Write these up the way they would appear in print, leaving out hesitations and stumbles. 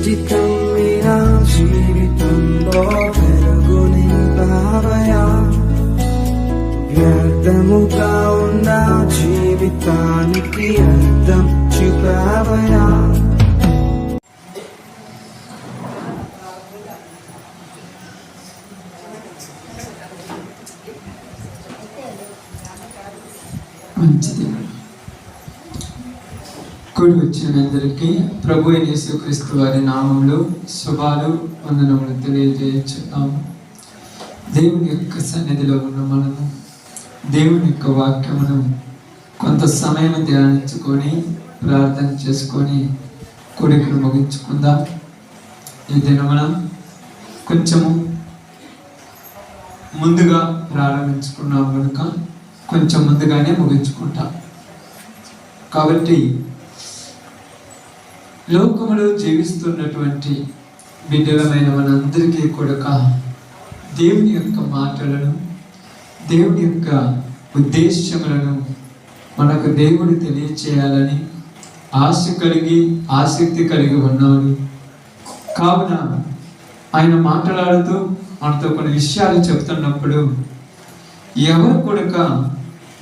జీవితం మీరా జీవితంలో వెలుగు నింపావయా, వ్యర్థముగా ఉన్న జీవితానికి అర్థం చూపావయా. మంచిది. కూడి వచ్చిన అందరికీ ప్రభు అయిన యేసుక్రీస్తు వారి నామంలో శుభాలు వందనములు తెలియజేస్తున్నాము. దేవుని యొక్క సన్నిధిలో ఉన్న మనము దేవుని యొక్క వాక్యమును కొంత సమయం ధ్యానించుకొని ప్రార్థన చేసుకొని కొడుకును ముగించుకుందాం. ఈ దినమున కొంచెము ముందుగా ప్రారంభించుకున్నాం కనుక కొంచెం ముందుగానే ముగించుకుంటాం. కాబట్టి లోకములో జీవిస్తున్నటువంటి బిడ్డలమైన మనందరికీ కూడా దేవుని యొక్క మాటలను, దేవుని యొక్క ఉద్దేశములను మనకు దేవుడు తెలియచేయాలని ఆసక్తి కలిగి ఉన్నాడు. కావున ఆయన మాట్లాడుతూ మనతో కొన్ని విషయాలు చెప్తున్నప్పుడు ఎవరు కూడా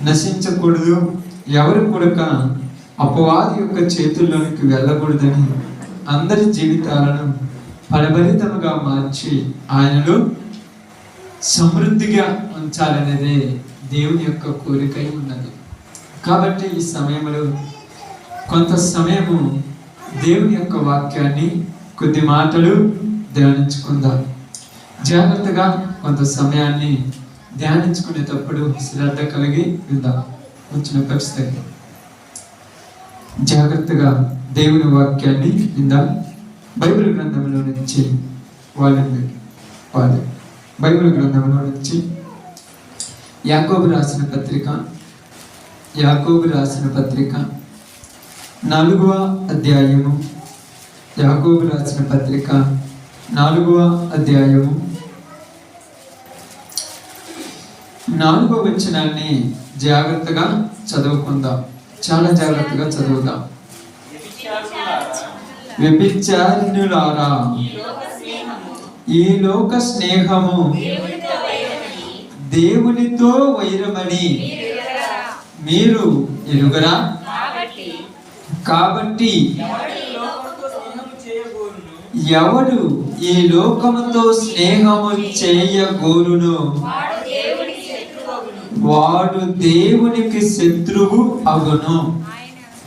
నశించకూడదు, ఎవరు కూడా అపవాది యొక్క చేతుల్లోనికి వెళ్ళకూడదని అందరి జీవితాలను ఫలభరితముగా మార్చి ఆయనలో సమృద్ధిగా ఉంచాలనేదే దేవుని యొక్క కోరికై ఉన్నది. కాబట్టి ఈ సమయంలో కొంత సమయము దేవుని యొక్క వాక్యాన్ని కొద్ది మాటలు ధ్యానించుకుందాం. జాగ్రత్తగా కొంత సమయాన్ని ధ్యానించుకునేటప్పుడు శ్రద్ధ కలిగి విందాం. వచ్చిన పరిస్థితి జాగ్రత్తగా దేవుని వాక్యాన్ని విందాం. బైబిల్ గ్రంథంలో నుంచి బైబిల్ గ్రంథంలో నుంచి యాకోబు రాసిన పత్రిక 4వ అధ్యాయము, యాకోబు రాసిన పత్రిక 4వ అధ్యాయము 4వ వచనాన్ని జాగ్రత్తగా చదువుకుందాం. చాలా జాగ్రత్తగా చదువుదాం. వ్యభిచారిణులారా, ఈ లోక స్నేహము దేవునితో వైరమని మీరు ఎరుగరా? కాబట్టి ఎవడు ఈ లోకముతో స్నేహము చేయగోరును వాడు దేవునికి శత్రువు అగును.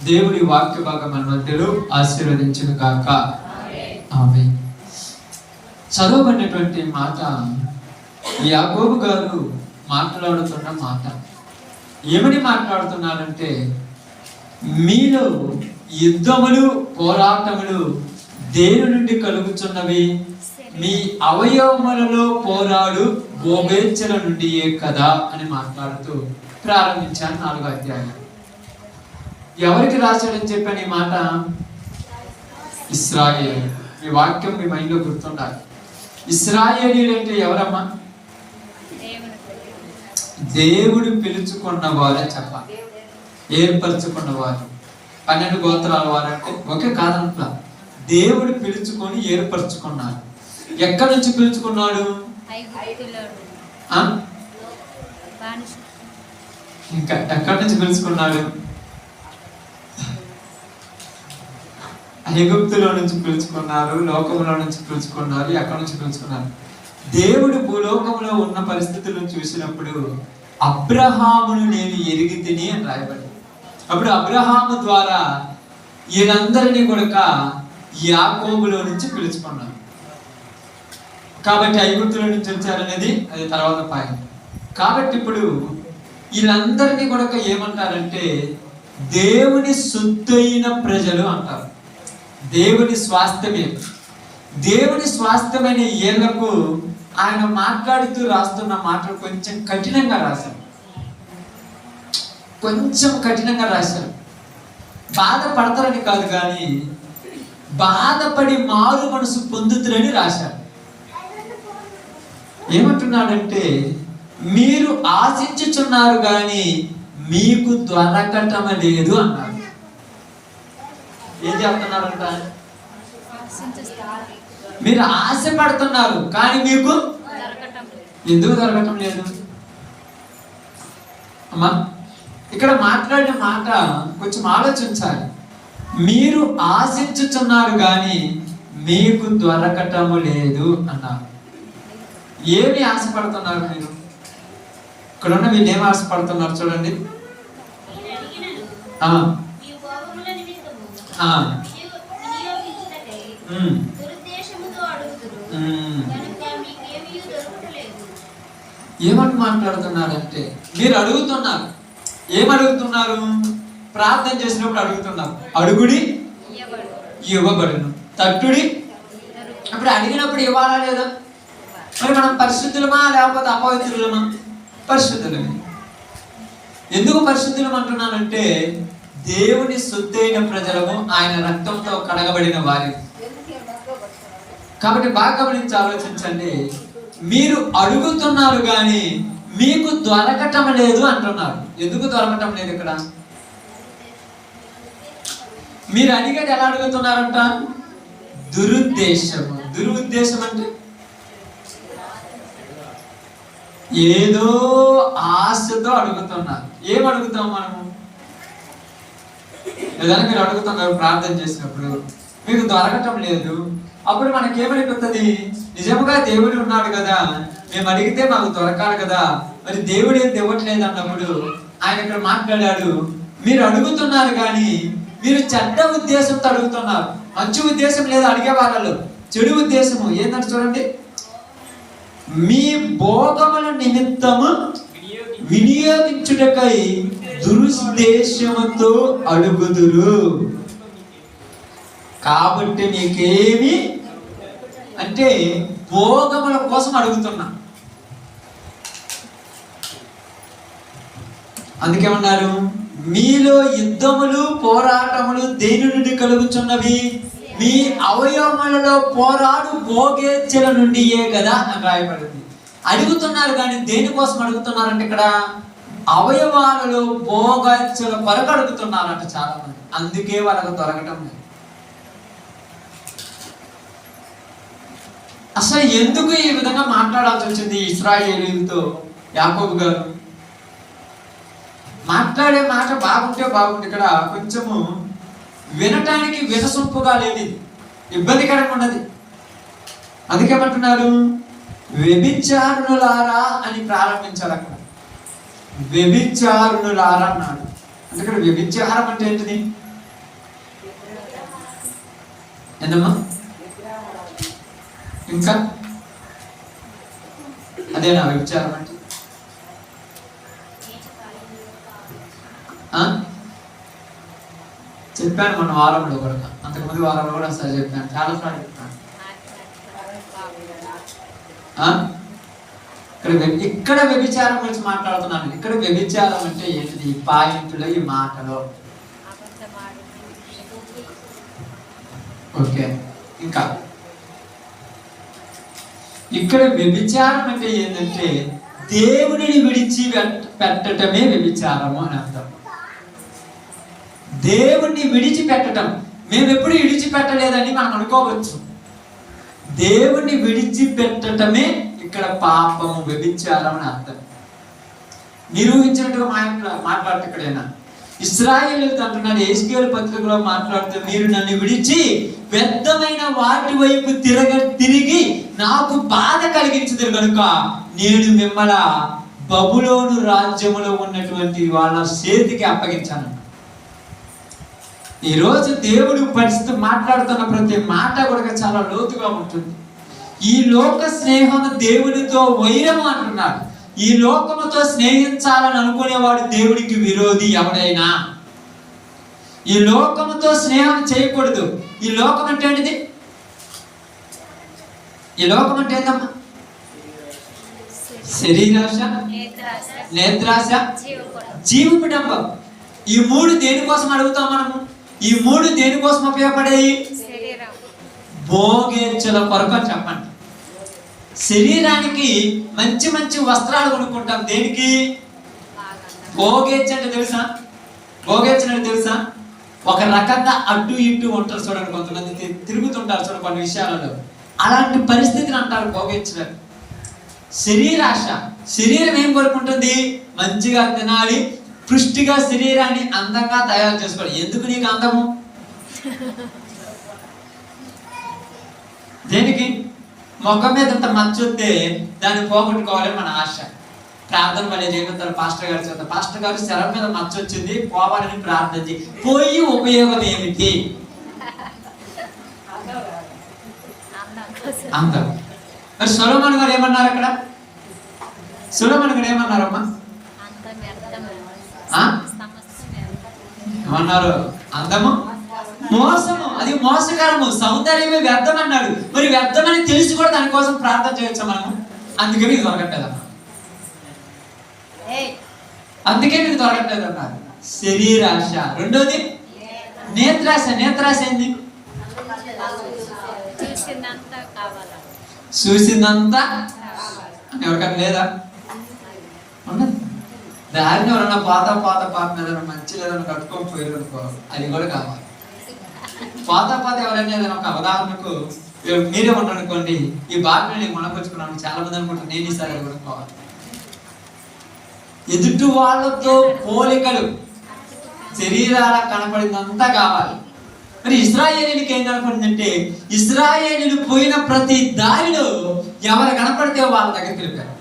దేవుడి వాక్య భాగం మన మధ్యలో ఆశీర్వదించును కాక. ఆమేన్. చదవబడినటువంటి మాట యాకోబు గారు మాట్లాడుతున్న మాట. ఏమని మాట్లాడుతున్నారంటే, మీలో యుద్ధములు పోరాటములు దేని నుండి కలుగుచున్నవి? మీ అవయవములలో పోరాడు గోబేచ్చల నుండియే కదా అని మాట్లాడుతూ ప్రారంభించాను 4వ అధ్యాయం. ఎవరికి రాశాడని చెప్పాను ఈ మాట? ఇశ్రాయేలు. ఈ వాక్యం మీ మైండ్లో గుర్తుండాలి. ఇశ్రాయేలీలు అంటే ఎవరమ్మా? దేవుడు పిలుచుకున్న వారే చెప్పాలి. ఏర్పరచుకున్న వారు. 12 గోత్రాల వారంటే ఒకే కాదంట్లా. దేవుడు పిలుచుకొని ఏర్పరచుకున్నాడు. ఎక్కడి నుంచి పిలుచుకున్నాడు? ఇంకా ఎక్కడి నుంచి పిలుచుకున్నాడు? ఐగుప్తులో నుంచి పిలుచుకున్నారు, లోకంలో నుంచి పిలుచుకున్నారు. ఎక్కడి నుంచి పిలుచుకున్నారు? దేవుడు భూలోకంలో ఉన్న పరిస్థితులను చూసినప్పుడు అబ్రహామును నేను ఎరిగి తిని అని రాయబడి, అప్పుడు అబ్రహాము ద్వారా వీళ్ళందరినీ కూడా యాకోబులో నుంచి పిలుచుకున్నాను. కాబట్టి ఐగుప్తుల నుంచి వచ్చారనేది అది తర్వాత పాయింట్. కాబట్టి ఇప్పుడు వీళ్ళందరినీ కూడా ఏమంటారంటే దేవుని సొత్తైన ప్రజలు అంటారు. దేవుని స్వాస్థ్యమే. దేవుని స్వాస్థ్యమైన ఏళ్లకు ఆయన మాట్లాడుతూ రాస్తున్న మాటలు కొంచెం కఠినంగా రాశారు. బాధపడతారని కాదు, కానీ బాధపడి మారు మనసు పొందుతారని రాశారు. ఏమంటున్నాడంటే, మీరు ఆశించుచున్నారు కానీ మీకు దొరకటం లేదు అన్నాడు. ఏం చెప్తున్నారంట? మీరు ఆశపడుతున్నారు కానీ మీకు ఎందుకు దొరకటం లేదు? అమ్మా, ఇక్కడ మాట్లాడిన మాట కొంచెం ఆలోచించాలి. మీరు ఆశించుచున్నారు కానీ మీకు దొరకటము లేదు అన్నారు. ఏమి ఆశపడుతున్నారు మీరు? ఇక్కడ ఉన్న వీళ్ళు ఏమి ఆశపడుతున్నారు చూడండి. ఏమని మాట్లాడుతున్నారంటే, మీరు అడుగుతున్నారు. ఏమడుగుతున్నారు? ప్రార్థన చేసినప్పుడు అడుగుతున్నారు. అడుగుడి ఇవ్వబడును, తట్టుడి. అప్పుడు అడిగినప్పుడు ఇవ్వాలా లేదా? మరి మనం పరిశుద్ధులమా లేకపోతే అపవిత్రులమా? పరిశుద్ధులమే. ఎందుకు పరిశుద్ధులం అంటున్నానంటే, దేవుని సొత్తైన ప్రజలము, ఆయన రక్తంతో కడగబడిన వారి. కాబట్టి బాగా గమనించి ఆలోచించండి. మీరు అడుగుతున్నారు కానీ మీకు దొరకటం లేదు అంటున్నారు. ఎందుకు దొరకటం లేదు? ఇక్కడ మీరు అడిగేది ఎలా అడుగుతున్నారంట? దురుద్దేశము. దురుద్దేశం అంటే ఏదో ఆశతో అడుగుతున్నారు. ఏం అడుగుతాం మనము? ఏదైనా మీరు అడుగుతున్నారు ప్రార్థన చేసినప్పుడు, మీకు దొరకటం లేదు. అప్పుడు మనకేమనిపిస్తుంది? నిజముగా దేవుడు ఉన్నాడు కదా, మేము అడిగితే మాకు దొరకాలి కదా, మరి దేవుడు ఏం ఇవ్వట్లేదు అన్నప్పుడు ఆయన ఇక్కడ మాట్లాడాడు. మీరు అడుగుతున్నారు కానీ మీరు చెడ్డ ఉద్దేశంతో అడుగుతున్నారు. మంచి ఉద్దేశం లేదు అడిగే వాళ్ళలో, చెడు ఉద్దేశము ఏంటంటే చూడండి, మీ భోగముల నిమిత్తము వినియోగించుటకై దురుద్దేశముతో అడుగుదురు. కాబట్టి మీకేమి అంటే భోగముల కోసం అడుగుతున్నా. అందుకేమన్నారు? మీలో యుద్ధములు పోరాటములు దేని నుండి కలుగుచున్నవి? మీ అవయవములలో పోరాడు భోగేచ్ఛల నుండియే కదా అని రాయబడింది. అడుగుతున్నారు కానీ దేనికోసం అడుగుతున్నారంటే ఇక్కడ అవయవాలలో భోగేచ్ఛల కొరకు అడుగుతున్నారంట చాలా మంది. అందుకే వాళ్ళకు దొరకటం లేదు. అసలు ఎందుకు ఈ విధంగా మాట్లాడాల్సి వచ్చింది ఇశ్రాయేలీయులతో యాకోబు గారు? మాట్లాడే మాట బాగుంటే బాగుంది. ఇక్కడ కొంచెము వినటానికి వినసొంపుగా లేదు, ఇబ్బందికరంగా ఉన్నది. అందుకేమంటున్నారు? వ్యభిచారులారా అని ప్రారంభించారు. అక్కడ వ్యభిచారులారా అన్నాడు. అంటే ఇక్కడ వ్యభిచారం అంటే ఏంటిది? ఏంటమ్మా? ఇంకా అదేనా వ్యభిచారం అంటే? చెప్పాను మన వారంలో కూడా, అంతకుముందు వారంలో కూడా ఒకసారి చెప్పాను, చాలా సార్లు చెప్పాను. ఇక్కడ వ్యభిచారం గురించి మాట్లాడుతున్నాను. ఇక్కడ వ్యభిచారం అంటే ఏంటిది? ఈ పాయింట్లో, ఈ మాటలో. ఓకే, ఇంకా ఇక్కడ వ్యభిచారం అంటే ఏంటంటే దేవుడిని విడిచి పెట్టటమే వ్యభిచారము అని అర్థం. దేవుణ్ణి విడిచిపెట్టడం. మేము ఎప్పుడు విడిచిపెట్టలేదని మనం అనుకోవచ్చు. దేవుణ్ణి విడిచిపెట్టడమే ఇక్కడ పాపము, వ్యభిచారం అని అర్థం. నిరూపించినట్టుగా మాట్లాడుతూ ఇక్కడైనా ఇశ్రాయేలీయులతో అంటున్నాడు, ఎహెజ్కేలు పత్రికలో మాట్లాడుతూ, మీరు నన్ను విడిచి వ్యర్థమైన వాటి వైపు తిరిగి నాకు బాధ కలిగించదు కనుక నేను మిమ్మల్ని బబులోను రాజ్యములో ఉన్నటువంటి వాళ్ళ చేతికి అప్పగించాను. ఈరోజు దేవుడు పరిస్థితి మాట్లాడుతున్న ప్రతి మాట కూడా చాలా లోతుగా ఉంటుంది. ఈ లోక స్నేహం దేవుడితో వైరము అంటున్నాడు. ఈ లోకముతో స్నేహించాలని అనుకునేవాడు దేవుడికి విరోధి. ఎవడైనా ఈ లోకముతో స్నేహం చేయకూడదు. ఈ లోకం అంటే ఏంటిది? ఈ లోకం అంటే ఏంటమ్మా? శరీరాశ, నేత్రాశ, జీవకుడంబం. ఈ మూడు దేనికోసం అడుగుతాం మనము? ఈ మూడు దేనికోసం ఉపయోగపడేవి? భోగేచ్ఛల కొరకు అని చెప్పండి. శరీరానికి మంచి మంచి వస్త్రాలు కొనుక్కుంటాం. దేనికి? భోగేచ్ఛ అంటే తెలుసా? భోగేచ్ఛ అంటే తెలుసా? ఒక రకంగా అడ్డు ఇటు ఉంటారు చూడండి, కొంతమంది తిరుగుతుంటారు చూడండి కొన్ని విషయాలలో. అలాంటి పరిస్థితిని అంటారు భోగించడం. శరీరాశ, శరీరం ఏం కోరుకుంటుంది? మంచిగా తినాలి, పుష్టిగా శరీరాన్ని అందంగా తయారు చేసుకోవాలి. ఎందుకు నీకు అందము? దేనికి? మొక్క మీద ఇంత మచ్చ వస్తే దాన్ని పోగొట్టుకోవాలని మన ఆశ. ప్రార్థన వల్ల చేయగలుగుతారు పాస్టర్ గారు చేత. పాస్టర్ గారు శరం మీద మచ్చ వచ్చింది, పోవాలని ప్రార్థన చేయి. పోయి ఉపయోగం ఏమిటి? అందం. మరి సొలొమోను గారు ఏమన్నారు అక్కడ? సొలొమోను గారు ఏమన్నారమ్మా? ఏమన్నారు? అందము మోసము, అది మోసకరము, సౌందర్యమే వ్యర్థం అన్నాడు. మరి వ్యర్థమని తెలిసి కూడా దానికోసం ప్రార్థన చేయొచ్చా మనము? అందుకే మీకు దొరకట్లేదమ్మా, అందుకే మీకు దొరకట్లేదన్నారు. శరీరాశ. రెండోది నేత్రాశ. నేత్రాశ ఏంది? చూసిందంతా. ఎవరికన్నా లేదా? ఉన్నది. దారిని ఎవరన్నా పాత ఏదైనా మంచి లేదన్నా కట్టుకోకపోయారు అనుకో, అది కూడా కావాలి. పాత ఎవరైనా ఏదైనా ఒక ఉదాహరణకు మీరే ఉంటారు అనుకోండి, ఈ బాటలు నేను కొనకొచ్చుకున్నాను, చాలా మంది అనుకుంటారు నేను ఈసారి అది కొనుక్కోవాలి. ఎదుటి వాళ్ళతో పోలికలు, శరీరాల కనపడిందంతా కావాలి. మరి ఇశ్రాయేలీలకి ఏం కనపడిందంటే, ఇశ్రాయేలీలు పోయిన ప్రతి దారిలో ఎవరు కనపడితే వాళ్ళ దగ్గరికి వెళ్ళారు.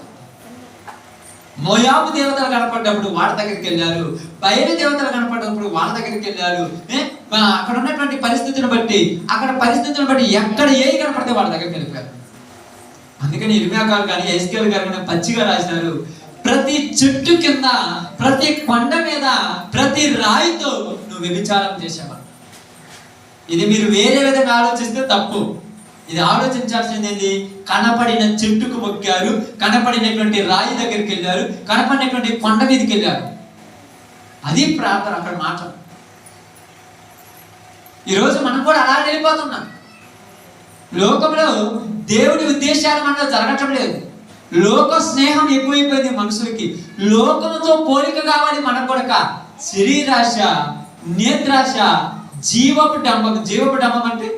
మోయాబు దేవతలు కనపడ్డప్పుడు వాళ్ళ దగ్గరికి వెళ్ళారు, బయలు దేవతలు కనపడ్డప్పుడు వాళ్ళ దగ్గరికి వెళ్ళారు. అక్కడ ఉన్నటువంటి పరిస్థితిని బట్టి ఎక్కడ ఏవి కనపడితే వాళ్ళ దగ్గరికి వెళ్ళిపోయారు. అందుకని ఇర్మియా గారు కానీ ఎస్కేల్ గారు కానీ పచ్చిగా రాశారు, ప్రతి చెట్టు కింద, ప్రతి కొండ మీద, ప్రతి రాయితో నువ్వు వ్యభిచారం చేసావా. ఇది మీరు వేరే విధంగా ఆలోచిస్తే తప్పు. ఇది ఆలోచించాల్సింది ఏంటి? కనపడిన చెట్టుకు మొక్కారు, కనపడినటువంటి రాయి దగ్గరికి వెళ్ళారు, కనపడినటువంటి కొండ మీదకి వెళ్ళారు. అది ప్రార్థన అక్కడ మాట. ఈరోజు మనం కూడా అలా వెళ్ళిపోతున్నాం. లోకంలో దేవుడి ఉద్దేశాలు మనలో జరగటం లేదు. లోక స్నేహం ఎక్కువైపోయింది మనుషులకి. లోకంతో పోలిక కావాలి మనకు కూడా. శరీరాశ, నేత్రాశ, జీవపు డంబం. జీవపు డంబం అంటే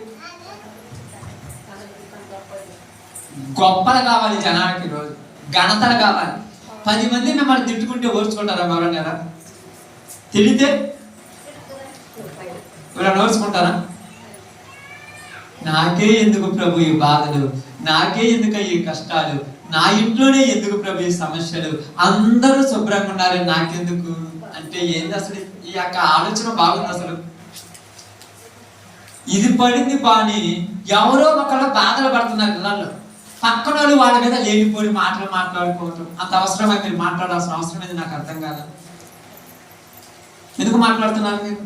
గొప్పలు కావాలి జనానికి, రోజు ఘనతలు కావాలి. 10 మంది మిమ్మల్ని తిట్టుకుంటే ఓర్చుకుంటారా? ఎవరన్నారా? తిడితే ఎవరైనా ఓర్చుకుంటారా? నాకే ఎందుకు ప్రభు ఈ బాధలు, నాకే ఎందుకు ఈ కష్టాలు, నా ఇంట్లోనే ఎందుకు ప్రభు ఈ సమస్యలు, అందరూ శుభ్రంగా ఉండాలి నాకెందుకు అంటే ఏంది అసలు? ఈ యొక్క ఆలోచన బాగుంది అసలు. ఇది పడింది బాని ఎవరో ఒకళ్ళు బాధలు పడుతున్నారు ఇళ్ళల్లో. పక్కన వాళ్ళు వాళ్ళ మీద లేనిపోయి మాటలు మాట్లాడుకోవటం అంత అవసరమై మీరు మాట్లాడాల్సిన అవసరం ఏది నాకు అర్థం కాదు. ఎందుకు మాట్లాడుతున్నారు మీరు?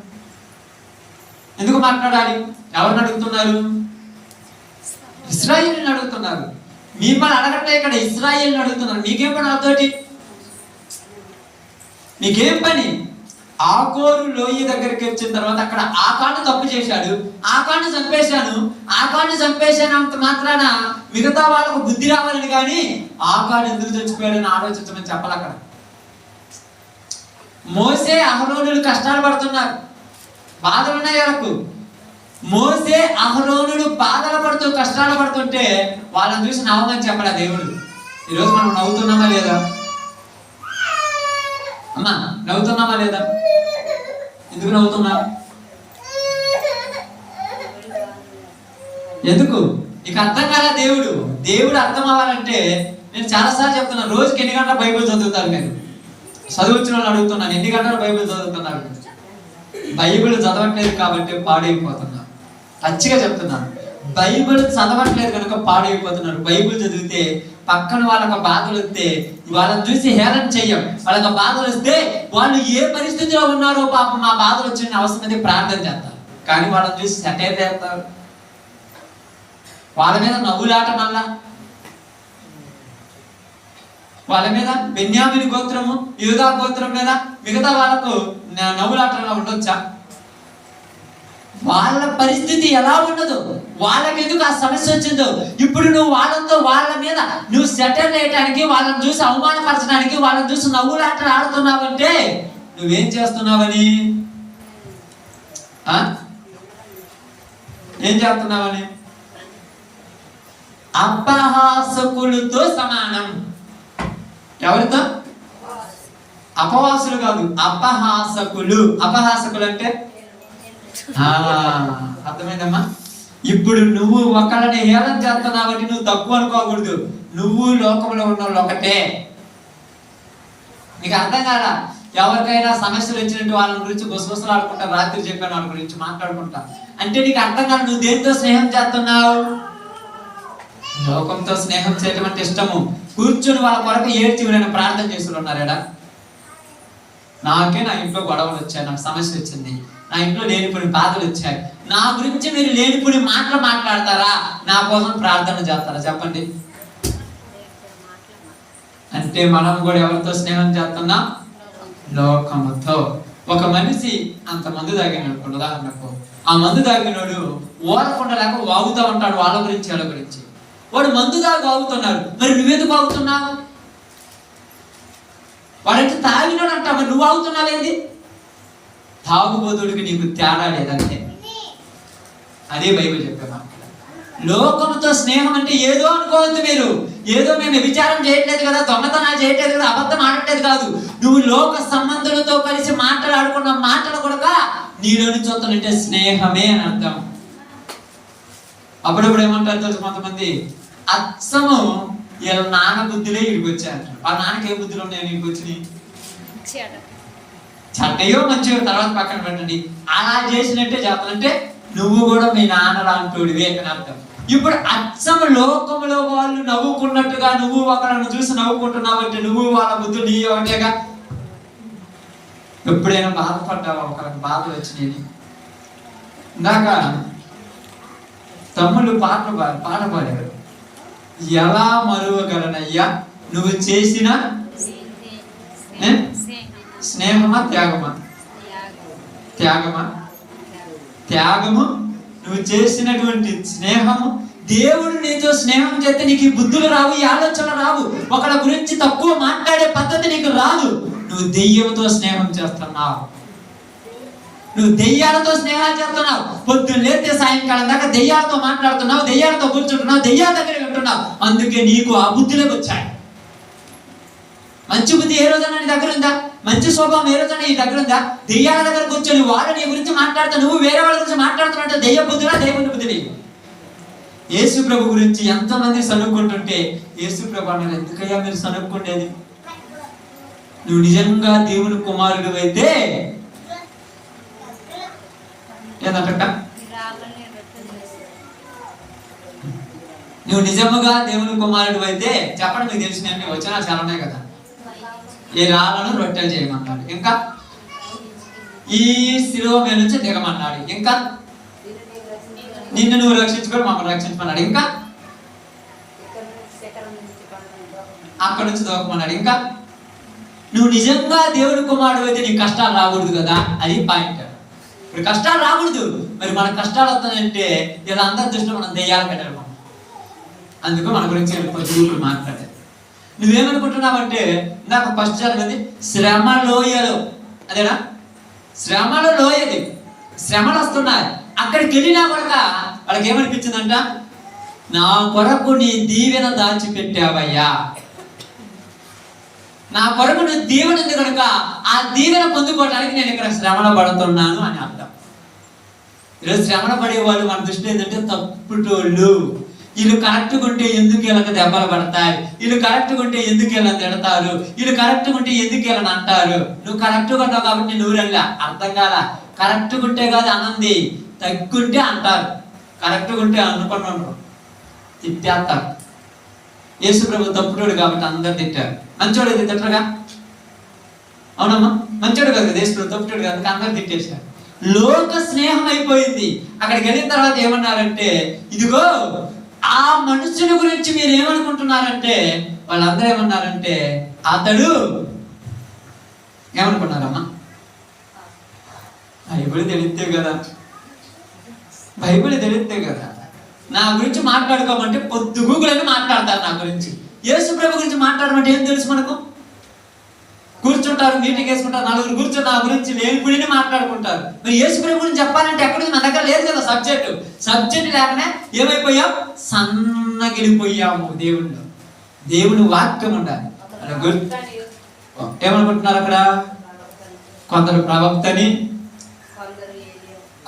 ఎందుకు మాట్లాడాలి? ఎవరిని అడుగుతున్నారు? ఇశ్రాయేలుని అడుగుతున్నారు. మిమ్మల్ని అడగట్లే, ఇక్కడ ఇశ్రాయేలుని అడుగుతున్నారు. మీకేం పని నాతోటి? మీకేం పని? ఆకోరు లోయ దగ్గరికి వచ్చిన తర్వాత అక్కడ ఆకాను తప్పు చేశాడు, ఆకాను చంపేశాను అంత మాత్రాన మిగతా వాళ్ళకు బుద్ధి రావాలని కానీ ఆకాను ఎందుకు చచ్చిపోయాడని ఆలోచించమని చెప్పాలి. అక్కడ మోసే అహరోనులు కష్టాలు పడుతున్నారు, బాధలు ఉన్నాయి వాళ్ళకు. మోసే అహరోనులు బాధలు పడుతూ కష్టాలు పడుతుంటే వాళ్ళని చూసి నవ్వమని చెప్పడా దేవుడు. ఈరోజు మనం నవ్వుతున్నామా లేదా? అమ్మా నవ్వుతున్నామా లేదా? ఎందుకు నవ్వుతున్నా? ఎందుకు? నీకు అర్థం కాదా? దేవుడు అర్థం అవ్వాలంటే నేను చాలాసార్లు చెప్తున్నాను, రోజుకి ఎన్ని గంటల బైబిల్ చదువుతారు మీరు? చదువుచ్చిన వాళ్ళు అడుగుతున్నాను, ఎన్ని గంటల బైబిల్ చదువుతున్నారు? బైబిల్ చదవట్లేదు కాబట్టి పాడైపోతున్నారు. పచ్చిగా చెప్తున్నాను, బైబిల్ చదవట్లేదు కనుక పాడైపోతున్నారు. బైబిల్ చదివితే పక్కన వాళ్ళకి బాధలు వస్తే వాళ్ళని చూసి హేళన చెయ్యం. వాళ్ళకి బాధలు వస్తే వాళ్ళు ఏ పరిస్థితిలో ఉన్నారో పాపం ఆ బాధలు వచ్చిన అవసరం అయితే ప్రార్థన చేస్తారు. కానీ వాళ్ళని చూసి సెటైర్ చేస్తారు, వాళ్ళ మీద నవ్వులాట. మళ్ళా వాళ్ళ మీద బెన్యామీను గోత్రము, యూదా గోత్రం మీద మిగతా వాళ్ళకు నవ్వులాటలా ఉండొచ్చా? వాళ్ళ పరిస్థితి ఎలా ఉండదు, వాళ్ళకి ఎందుకు ఆ సమస్య వచ్చిందో. ఇప్పుడు నువ్వు వాళ్ళతో వాళ్ళ మీద నువ్వు సెటిల్ చేయడానికి, వాళ్ళని చూసి అవమానపరచడానికి, వాళ్ళని చూసి నవ్వులాటలు ఆడుతున్నావంటే నువ్వేం చేస్తున్నావని ఏం చేస్తున్నావని? అపహాసకులతో సమానం. ఎవరితో? అపవాసులు కాదు, అపహాసకులు. అపహాసకులు అంటే అర్థమైందమ్మా? ఇప్పుడు నువ్వు ఒకళ్ళని హేళన చేస్తున్నావంటే నువ్వు తక్కువ అనుకోకూడదు. నువ్వు లోకంలో ఉన్న వాళ్ళు ఒకటే. నీకు అర్థం కాదా? ఎవరికైనా సమస్యలు వచ్చినట్టు వాళ్ళ గురించి గుసగుసలాడుకుంటా, రాత్రి చెప్పాను వాళ్ళ గురించి మాట్లాడుకుంటా అంటే నీకు అర్థం కాదు. నువ్వు దేంతో స్నేహం చేస్తున్నావు? లోకంతో స్నేహం చేయడం అంటే ఇష్టము. కూర్చొని వాళ్ళ కొరకు ఏడ్చి ఎవరైనా ప్రార్థన చేస్తున్నారా? నాకే నా ఇంట్లో గొడవలు వచ్చాయి, నాకు సమస్య వచ్చింది, నా ఇంట్లో లేనిపోని బాధలు వచ్చాయి, నా గురించి మీరు లేనిపోని మాటలు మాట్లాడతారా? నా కోసం ప్రార్థన చేస్తారా? చెప్పండి. అంటే మనం కూడా ఎవరితో స్నేహం చేస్తున్నాం? లోకముతో. ఒక మనిషి అంత మందు తాగినాడు, ఉదాహరణకు. ఆ మందు తాగినోడు ఓడకుండా లేక వాగుతూ ఉంటాడు వాళ్ళ గురించి వాళ్ళ గురించి. వాడు మందు దాకా వాగుతున్నాడు, మరి నువ్వెందుకు వాగుతున్నావు? వాడంటే తాగినాడు అంట, మరి నువ్వు వాగుతున్నావేంది? తాగుబోతుడికి నీకు తేడా లేదంటే. అదే బైబిల్ చెప్పే మాట. లోకంతో స్నేహం అంటే ఏదో అనుకోవద్దు మీరు. ఏదో మేము విచారం చేయట్లేదు కదా, దొంగతనాలు చేయట్లేదు కదా, అబద్ధం ఆడట్లేదు కాదు. నువ్వు లోక సంబంధులతో కలిసి మాట్లాడుకున్న మాటలు కూడా నీలో నుంచి వస్తుందంటే స్నేహమే అని అర్థం. అప్పుడప్పుడు ఏమంటారు తెలుసు కొంతమంది, అచ్చము వీళ్ళ నాన్న బుద్ధులే ఇడికి వచ్చాయంటారు. వాళ్ళ నాన్నకి ఏ బుద్ధులు ఉన్నాయి ఇడికి వచ్చినాయి? చెడ్డయో మంచియో తర్వాత పక్కన పెట్టండి. అలా చేసినట్టే చేస్తానంటే నువ్వు కూడా మీ నాన్న లాంటోడివే అని అర్థం. ఇప్పుడు అచ్చము లోకములో వాళ్ళు నవ్వుకున్నట్టుగా నువ్వు ఒకళ్ళను చూసి నవ్వుకుంటున్నావు అంటే నువ్వు వాళ్ళ బుద్ధులు నీ ఒకటేగా. ఎప్పుడైనా బాధపడ్డావా? ఒకరికి బాధలు వచ్చినాయి. ఇందాక తమ్ముళ్ళు పాట పాడారు. ఎలా మరువగలనయ్యా నువ్వు చేసిన స్నేహమా త్యాగమా? త్యాగమా? త్యాగము. నువ్వు చేసినటువంటి స్నేహము. దేవుడు నీతో స్నేహం చేస్తే నీకు ఈ బుద్ధులు రావు, ఈ ఆలోచనలు రావు, ఒకళ్ళ గురించి తక్కువ మాట్లాడే పద్ధతి నీకు రాదు. నువ్వు దెయ్యంతో స్నేహం చేస్తున్నావు. నువ్వు దెయ్యాలతో స్నేహాలు చేస్తున్నావు. పొద్దున్న లేతే సాయంకాలం దాకా దెయ్యాలతో మాట్లాడుతున్నావు, దెయ్యాలతో కూర్చుంటున్నావు, దెయ్యాల దగ్గర వింటున్నావు. అందుకే నీకు ఆ బుద్ధులకు వచ్చాయి. మంచి బుద్ధి ఏ రోజైనా నీ దగ్గర ఉందా? మంచి స్వభావం ఏ రోజైనా నీ దగ్గర ఉందా? దెయ్యాల దగ్గర కూర్చొని వాళ్ళు నీ గురించి మాట్లాడుతూ నువ్వు వేరే వాళ్ళ గురించి మాట్లాడుతున్నట్టు దెయ్య బుద్ధిలా దేవుని బుద్ధి నీకు. యేసు ప్రభు గురించి ఎంతమంది సనుక్కుంటుంటే యేసు ప్రభు అన్నారు, ఎందుకయ్యా మీరు సనుక్కుండేది? నువ్వు నిజంగా దేవుని కుమారుడు అయితే ఏదంట, నువ్వు నిజముగా దేవుని కుమారుడు అయితే చెప్పండి. మీకు తెలిసిన వచనాలు చాలా ఉన్నాయి కదా. ఈ రాళ్ళను రొట్టెలు చేయమన్నాడు, ఇంకా ఈ శిలువ మీద నుంచి దిగమన్నాడు, ఇంకా నిన్ను నువ్వు రక్షించుకొని మమ్మల్ని రక్షించమన్నాడు, ఇంకా అక్కడ నుంచి దూకమన్నాడు, ఇంకా నువ్వు నిజంగా దేవుని కుమారుడు అయితే నీకు కష్టాలు రాకూడదు కదా. అది పాయింట్. ఇప్పుడు కష్టాలు రాకూడదు, మరి మన కష్టాలు వస్తాయంటే ఇలా అందరి దృష్టిలో మనం దెయ్యాలు పెట్టాలి. అందుకు మన గురించి ఇప్పుడు మాట్లాడాలి. నువ్వేమనుకుంటున్నావంటే నాకు ఫస్ట్ జరిగింది శ్రమ లోయలు, అదేనా? శ్రమలో లోయది, శ్రమలు వస్తున్నాయి. అక్కడికి వెళ్ళినా కూడా వాళ్ళకి ఏమనిపించిందంట, నా కొరకు నీ దీవెన దాచిపెట్టావయ్యా, నా కొరకు నువ్వు దీవెన ఉంది కనుక ఆ దీవెన పొందుకోవడానికి నేను ఇక్కడ శ్రమలో పడుతున్నాను అని అర్థం. ఈరోజు శ్రమలో పడేవాళ్ళు మన దృష్టి ఏంటంటే తప్పుటోళ్ళు. వీళ్ళు కరెక్ట్గా ఉంటే ఎందుకు వీళ్ళకి దెబ్బలు పడతాయి, వీళ్ళు కరెక్ట్గా ఉంటే ఎందుకు వీళ్ళని తిడతారు, వీళ్ళు కరెక్ట్గా ఉంటే ఎందుకు వీళ్ళని అంటారు. నువ్వు కరెక్ట్గా ఉన్నావు కాబట్టి నువ్వు వెళ్ళా, అర్థం కాదా? కరెక్ట్గా ఉంటే కాదు అనంది, తగ్గుంటే అంటారు, కరెక్ట్గా ఉంటే అనుకున్నాను తిట్టేస్తారు. యేసు ప్రభు తప్పుడోడు కాబట్టి అందరు తిట్టారు. మంచోడు అయితే తిట్టరుగా, అవునమ్మా? మంచోడు కాదు కదా యేసు ప్రభు, తప్పుడోడు కాదు, అందరు తిట్టేశారు. లోక స్నేహం అయిపోయింది. అక్కడికి వెళ్ళిన తర్వాత ఏమన్నారంటే, ఇదిగో ఆ మనుషుని గురించి మీరు ఏమనుకుంటున్నారంటే, వాళ్ళందరూ ఏమన్నారంటే, అతడు ఏమనుకున్నారమ్మా? బైబిల్ తెలిస్తే కదా, బైబిల్ తెలిస్తే కదా. నా గురించి మాట్లాడుకోమంటే పొద్దుగూకులని మాట్లాడతారు నా గురించి. యేసు ప్రభు గురించి మాట్లాడమంటే ఏం తెలుసు మనకు? కూర్చుంటారు, మీటింగ్ వేసుకుంటారు, నలుగురు కూర్చొని నా గురించి లేనిపోయిన మాట్లాడుకుంటారు. మరి యేసుప్రభు గురించి చెప్పాలంటే ఎక్కడికి మన దగ్గర లేదు కదా సబ్జెక్ట్ లేకనే ఏమైపోయాం, సన్నగిలిపోయాము. దేవుని వాక్యం ఉండాలి. ఏమనుకుంటున్నారు అక్కడ? కొందరు ప్రవక్తని,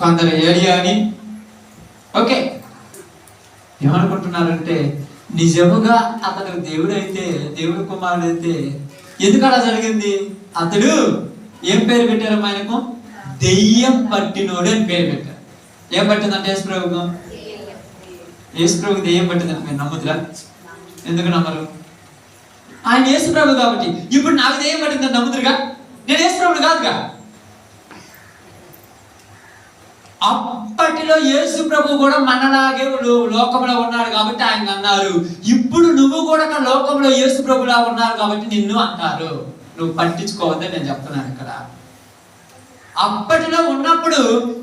కొందరు ఏలియా అని. ఓకే, ఏమనుకుంటున్నారంటే నిజముగా అతడు దేవుడైతే, దేవుడి కుమారుడు అయితే ఎందుకు అలా జరిగింది? అతడు ఏం పేరు పెట్టారు ఆయనకు? దెయ్యం పట్టినోడు అని పేరు పెట్టారు. ఏం పట్టిందంటే యేసుప్రభుకు దెయ్యం పట్టిందంటే మీరు నమ్ముతురా? ఎందుకు నమ్మరు? ఆయన యేసుప్రభు కాబట్టి. ఇప్పుడు నాకు దెయ్యం పట్టిందని నమ్ముతురుగా? నేను యేసుప్రభుడు కాదుగా. అప్పటిలో యేసు ప్రభు కూడా మనలాగే లోకంలో ఉన్నాడు కాబట్టి ఆయన అన్నారు. ఇప్పుడు నువ్వు కూడా లోకంలో యేసు ప్రభులా ఉన్నారు కాబట్టి నిన్ను అంటారు. నువ్వు పట్టించుకోవద్దని నేను చెప్తున్నాను ఇక్కడ. అప్పటిలో ఉన్నప్పుడు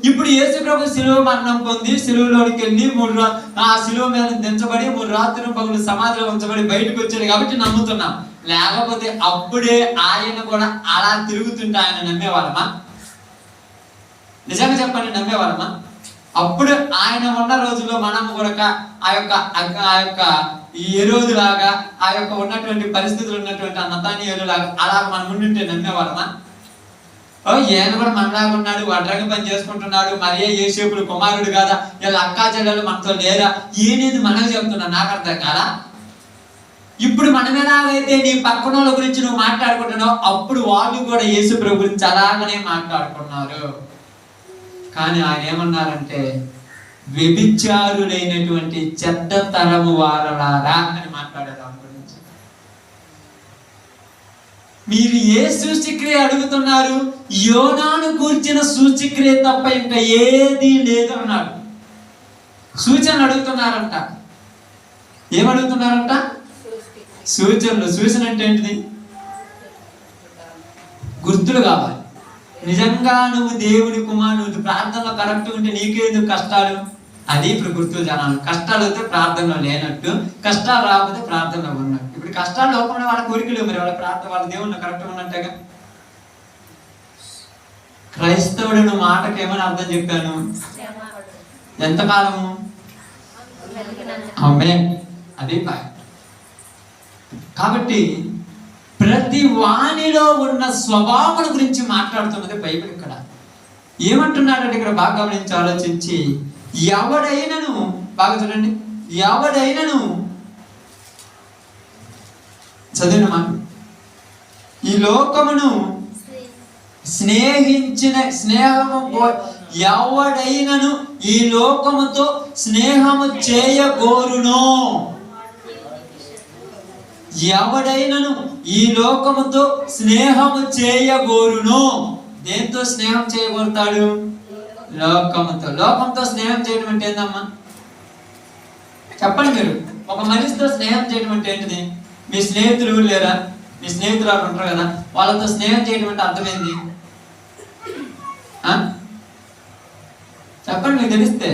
ఇప్పుడు యేసు ప్రభు శిలువ మరణం పొంది శిలువలోనికి వెళ్ళి ఆ శిలువ మీద దించబడి 3 రాత్రులు పగులు సమాధిలో ఉంచబడి బయటకు వచ్చాడు కాబట్టి నమ్ముతున్నాం. లేకపోతే అప్పుడే ఆయన కూడా అలా తిరుగుతుంటే ఆయన నమ్మేవాళ్ళమా? నిజంగా చెప్పండి, నమ్మేవాళ్ళమా? అప్పుడు ఆయన ఉన్న రోజుల్లో మనం కూడా ఆ యొక్క ఈ హేరోదు లాగా, ఆ యొక్క ఉన్నటువంటి పరిస్థితులు ఉన్నటువంటి నతానీయులు లాగా అలా మనం ఉండింటే నమ్మేవాళ్ళమా? ఈయన కూడా మనలాగా ఉన్నాడు, వడ్రంగి పని చేసుకుంటున్నాడు, మరియ యోసేపుల కుమారుడు కాదా, వీళ్ళ అక్కా చెల్లెలు మనతో లేరా, ఏనేది మనకు చెప్తున్నా? నాకు అర్థం కాదా? ఇప్పుడు మనం ఎలాగైతే నీ పక్కన వాళ్ళ గురించి నువ్వు మాట్లాడుకుంటున్నావు, అప్పుడు వాళ్ళు కూడా యేసు ప్రభు గురించి అలాగనే మాట్లాడుకున్నారు. కానీ ఆయన ఏమన్నారంటే వ్యభిచారులైనటువంటి చెడ్డ తరము వారలారా అని మాట్లాడారు. వాళ్ళ గురించి మీరు ఏ సూచక్రియ అడుగుతున్నారు? యోనాను కూర్చిన సూచక్రియ తప్ప ఇంకా ఏది లేదు అన్నాడు. సూచన అడుగుతున్నారంట. ఏమడుగుతున్నారంట? సూచనలు. సూచన అంటే ఏంటిది? గుర్తులు కావాలి. నిజంగా నువ్వు దేవుని కుమారుడు, నువ్వు ప్రార్థనలో కరెక్ట్ ఉంటే నీకేందుకు కష్టాలు? అది ఇప్పుడు గుర్తు జనాలు. కష్టాలు వస్తే ప్రార్థనలో లేనట్టు, కష్టాలు రాకపోతే ప్రార్థనలో ఉన్నట్టు. ఇప్పుడు కష్టాలు లోపల వాళ్ళ కోరికలు, మరి వాళ్ళ ప్రార్థన వాళ్ళ దేవుళ్ళు కరెక్ట్ ఉన్నట్టుగా. క్రైస్తవుడు మాటకి ఏమని అర్థం చెప్పాను? ఎంతకాలము? ఆమె అది పాయింట్. కాబట్టి ప్రతి వాణిలో ఉన్న స్వభావం గురించి మాట్లాడుతున్నది బైబిల్. ఇక్కడ ఏమంటున్నాడంటే, ఇక్కడ బాగా గమనించి ఆలోచించి, ఎవడైనను, బాగా చూడండి, ఎవడైనను చదివిన మాట, ఈ లోకమును ఎవడైనను ఈ లోకముతో స్నేహము చేయగోరును, ఎవడైనను ఈ లోకముతో స్నేహము చేయగోరును. దేంతో స్నేహం చేయగోరుతాడు? లోకముతో. లోకంతో స్నేహం చేయడం అంటే ఏందమ్మా? చెప్పండి మీరు. ఒక మనిషితో స్నేహం చేయడం అంటే ఏంటిది? మీ స్నేహితులు లేరా? మీ స్నేహితులు ఉంటారు కదా, వాళ్ళతో స్నేహం చేయడం అంటే అర్థమైంది? చెప్పండి, మీకు తెలిస్తే.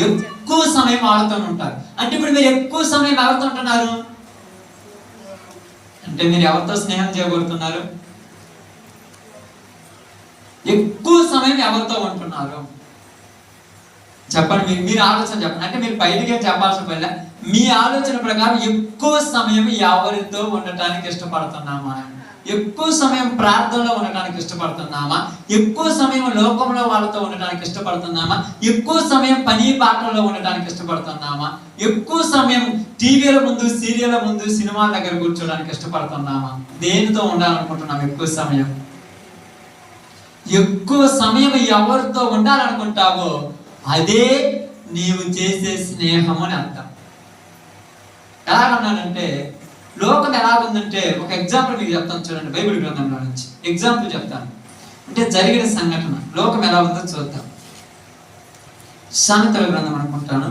ఎక్కువ సమయం వాళ్ళతో ఉంటారు. అంటే ఇప్పుడు మీరు ఎక్కువ సమయం ఎవరితో ఉంటున్నారు అంటే మీరు ఎవరితో స్నేహం చేయగలుగుతున్నారు? ఎక్కువ సమయం ఎవరితో ఉంటున్నారు చెప్పండి. మీరు ఆలోచన చెప్పండి. అంటే మీరు బయటికి చెప్పాల్సిన పని, మీ ఆలోచన ప్రకారం ఎక్కువ సమయం ఎవరితో ఉండటానికి ఇష్టపడుతున్నామా? ఎక్కువ సమయం ప్రార్థనలో ఉండటానికి ఇష్టపడుతున్నామా? ఎక్కువ సమయం లోకంలో వాళ్ళతో ఉండటానికి ఇష్టపడుతున్నామా? ఎక్కువ సమయం పని పాటల్లో ఉండటానికి ఇష్టపడుతున్నామా? ఎక్కువ సమయం టీవీల ముందు, సీరియల్ ముందు, సినిమాల దగ్గర కూర్చోడానికి ఇష్టపడుతున్నామా? దేనితో ఉండాలనుకుంటున్నాం? ఎక్కువ సమయం ఎవరితో ఉండాలనుకుంటావో అదే నీవు చేసే స్నేహం అని అర్థం. ఎలాగన్నానంటే, లోకం ఎలాగుందంటే, ఒక ఎగ్జాంపుల్ మీకు చెప్తాను చూడండి, బైబిల్ గ్రంథంలో నుంచి ఎగ్జాంపుల్ చెప్తాను. అంటే జరిగిన సంఘటన, లోకం ఎలా ఉందో చూద్దాం. సామెతల గ్రంథం అనుకుంటాను.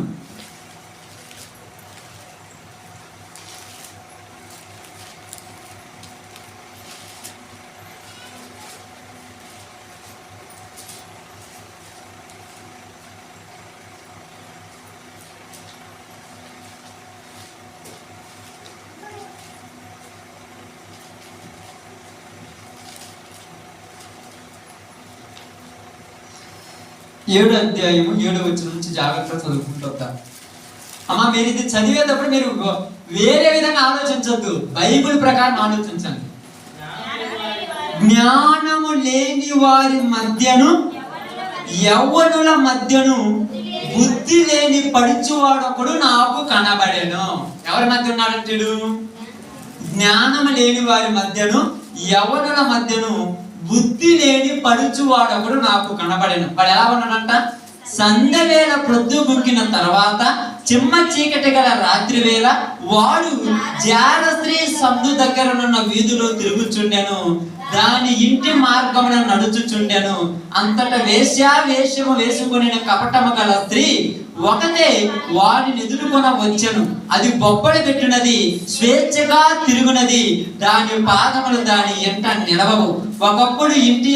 7వ అధ్యాయము 7వ వచనం నుంచి జాగ్రత్తగా చదువుకుంటూ వస్తారు. అమ్మా, మీరు ఇది చదివేటప్పుడు మీరు వేరే విధంగా ఆలోచించద్దు, బైబిల్ ప్రకారం ఆలోచించండి. జ్ఞానము లేని వారి మధ్యను, యవ్వనుల మధ్యను బుద్ధి లేని పడుచువాడొకడు నాకు కనబడెను. ఎవరి మధ్య ఉన్నాడంటాడు? జ్ఞానము లేని వారి మధ్యను, యవ్వనుల మధ్యను బుద్ధి లేని పడుచువాడొకడు నాకు కనబడెను. వాడు ఎలా ఉన్నాడంట? సంధ్యవేళ ప్రొద్దు గుంకిన తర్వాత చిమ్మ చీకటి గల రాత్రి వేళ వాడు జార స్త్రీ సందు దగ్గరనున్న వీధిలో తిరుగుచుండెను, దాని ఇంటి మార్గమున నడుచుచుండెను. అంతట వేశ్యము వేసుకుని కపటము గల స్త్రీ ఒకటే వాడిని ఎదుర్కొన వచ్చెను. అది బొబ్బడి పెట్టినది, స్వేచ్ఛగా తిరుగునది, దాని పాదములు దాని ఎంట నిలవవు. ఒకప్పుడు ఇంటి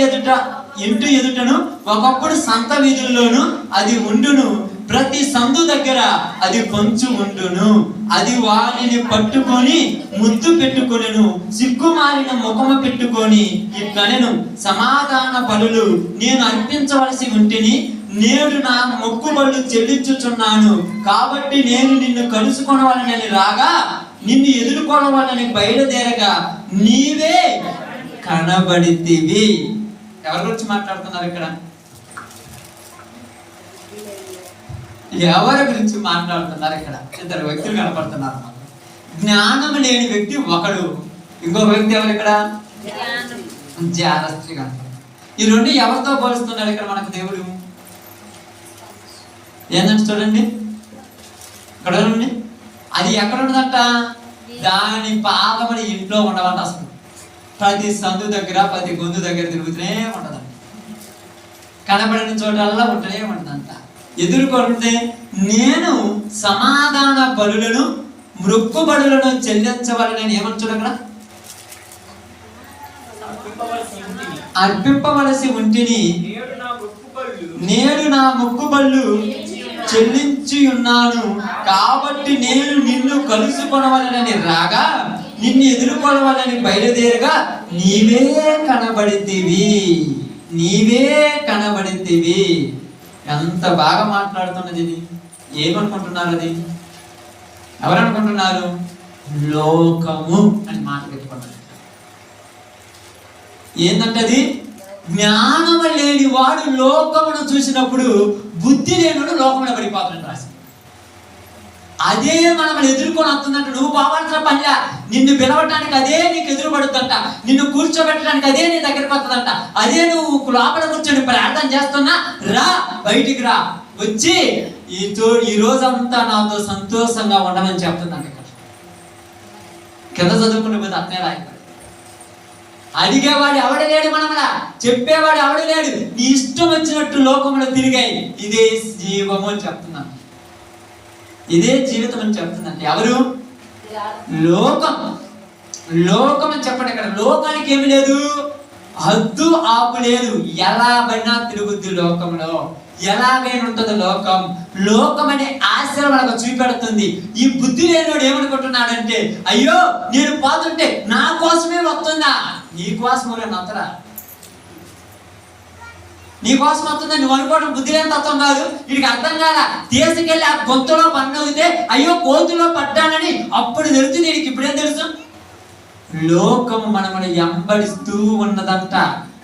ఎదుటను ఒకప్పుడు సంత వీధుల్లోను అది ఉండును. ప్రతి సందు దగ్గర అది పొంచు ఉండును. అది వారిని పట్టుకొని ముద్దు పెట్టుకొనెను, సిగ్గుమాలిన ముఖము పెట్టుకొని ఇట్లనెను, సమాధాన బలులు నేను అర్పించవలసి ఉంటిని, నేడు నా మొక్కుబళ్ళు చెల్లించుచున్నాను. కాబట్టి నేను నిన్ను కలుసుకొనవాలని రాగా, నిన్ను ఎదుర్కొనవాలని బయలుదేరగా నీవే కనబడితివి. ఎవరి గురించి మాట్లాడుతున్నారు ఇక్కడ? ఎవరి గురించి మాట్లాడుతున్నారు ఇక్కడ? ఇద్దరు వ్యక్తులు కనపడుతున్నారు. జ్ఞానం లేని వ్యక్తి ఒకడు, ఇంకొక వ్యక్తి ఎవరు ఇక్కడ? జారస్త్రీ కనపడుతుంది. ఈ రెండు ఎవరితో పోలుస్తున్నారు ఇక్కడ మనకు దేవుడు? ఏంటంటే చూడండి, ఇక్కడ అది ఎక్కడ ఉండదంట? దాని పాదములు ఇంట్లో ఉండవంట. అసలు ప్రతి సందు దగ్గర ప్రతి గొంతు దగ్గర తిరుగుతూనే ఉంటదంట. కనబడిన చోటల్లా ఉంటూనే ఉంటదంట. ఎదుర్కొంటే నేను సమాధాన బలులను మృక్కుబడులను చెల్లించవలనని ఏమని చూడగల? అర్పింపవలసి ఉంటిని, నేడు నా మొక్కుబళ్ళు చెల్లించి ఉన్నాను. కాబట్టి నేను నిన్ను కలుసుకొనవలనని రాగా, నిన్ను ఎదుర్కొనవలని బయలుదేరగా నీవే కనబడితివి. ఎంత బాగా మాట్లాడుతున్నది ఇది. ఏమనుకుంటున్నారు? అది ఎవరనుకుంటున్నారు? లోకము అని మాట పెట్టుకున్నారు. ఏంటంటది? జ్ఞానము లేని వాడు లోకమును చూసినప్పుడు బుద్ధి లేనివాడు లోకంలో పడిపోతాడు రాసి. అదే మనం ఎదుర్కొని వస్తుందంట. నువ్వు పోవాల్సిన పనిలా, నిన్ను పిలవటానికి అదే నీకు ఎదురుపడుతుందంట, నిన్ను కూర్చోబెట్టడానికి అదే నీ దగ్గరికి వస్తుందంట. అదే నువ్వు లోపల కూర్చొని ప్రార్థన చేస్తున్నా, రా బయటికి రా, వచ్చి ఈ రోజంతా నాతో సంతోషంగా ఉండమని చెప్తుందంట. ఇక్కడ కింద చదువుకునే పోతే అట్నే రాయి. అడిగేవాడు ఎవడలేడు, మనమలా చెప్పేవాడు ఎవడలేడు. నీ ఇష్టం వచ్చినట్టు లోకంలో తిరిగాయి. ఇదే జీవము అని చెప్తున్నాను, ఇదే జీవితం అని చెప్తుందండి. ఎవరు? లోకం. లోకం అని చెప్పండి. ఇక్కడ లోకానికి ఏమి లేదు, హద్దు ఆపు లేదు. ఎలా పడినా తిరుగుద్ది లోకంలో, ఎలాగైనా ఉంటుంది లోకం. లోకం అనే ఆశ్రయం మనకు చూపెడుతుంది. ఈ బుద్ధి లేనివాడు ఏమనుకుంటున్నాడంటే, అయ్యో నేను పోతుంటే నా కోసమే వస్తుందా? నీ కోసం నొత్తరా, నీ కోసం వస్తుందా? నువ్వు అనుకోవడం బుద్ధి లేని తత్వం కాదు. వీడికి అర్థం కాల. తీసుకెళ్ళి ఆ గొంతులో పన్నగితే అయ్యో కోతులో పడ్డానని అప్పుడు తెలుస్తుంది. వీడికి ఇప్పుడేం తెలుసు? లోకం మనల్ని ఎంబడిస్తూ ఉన్నదంట.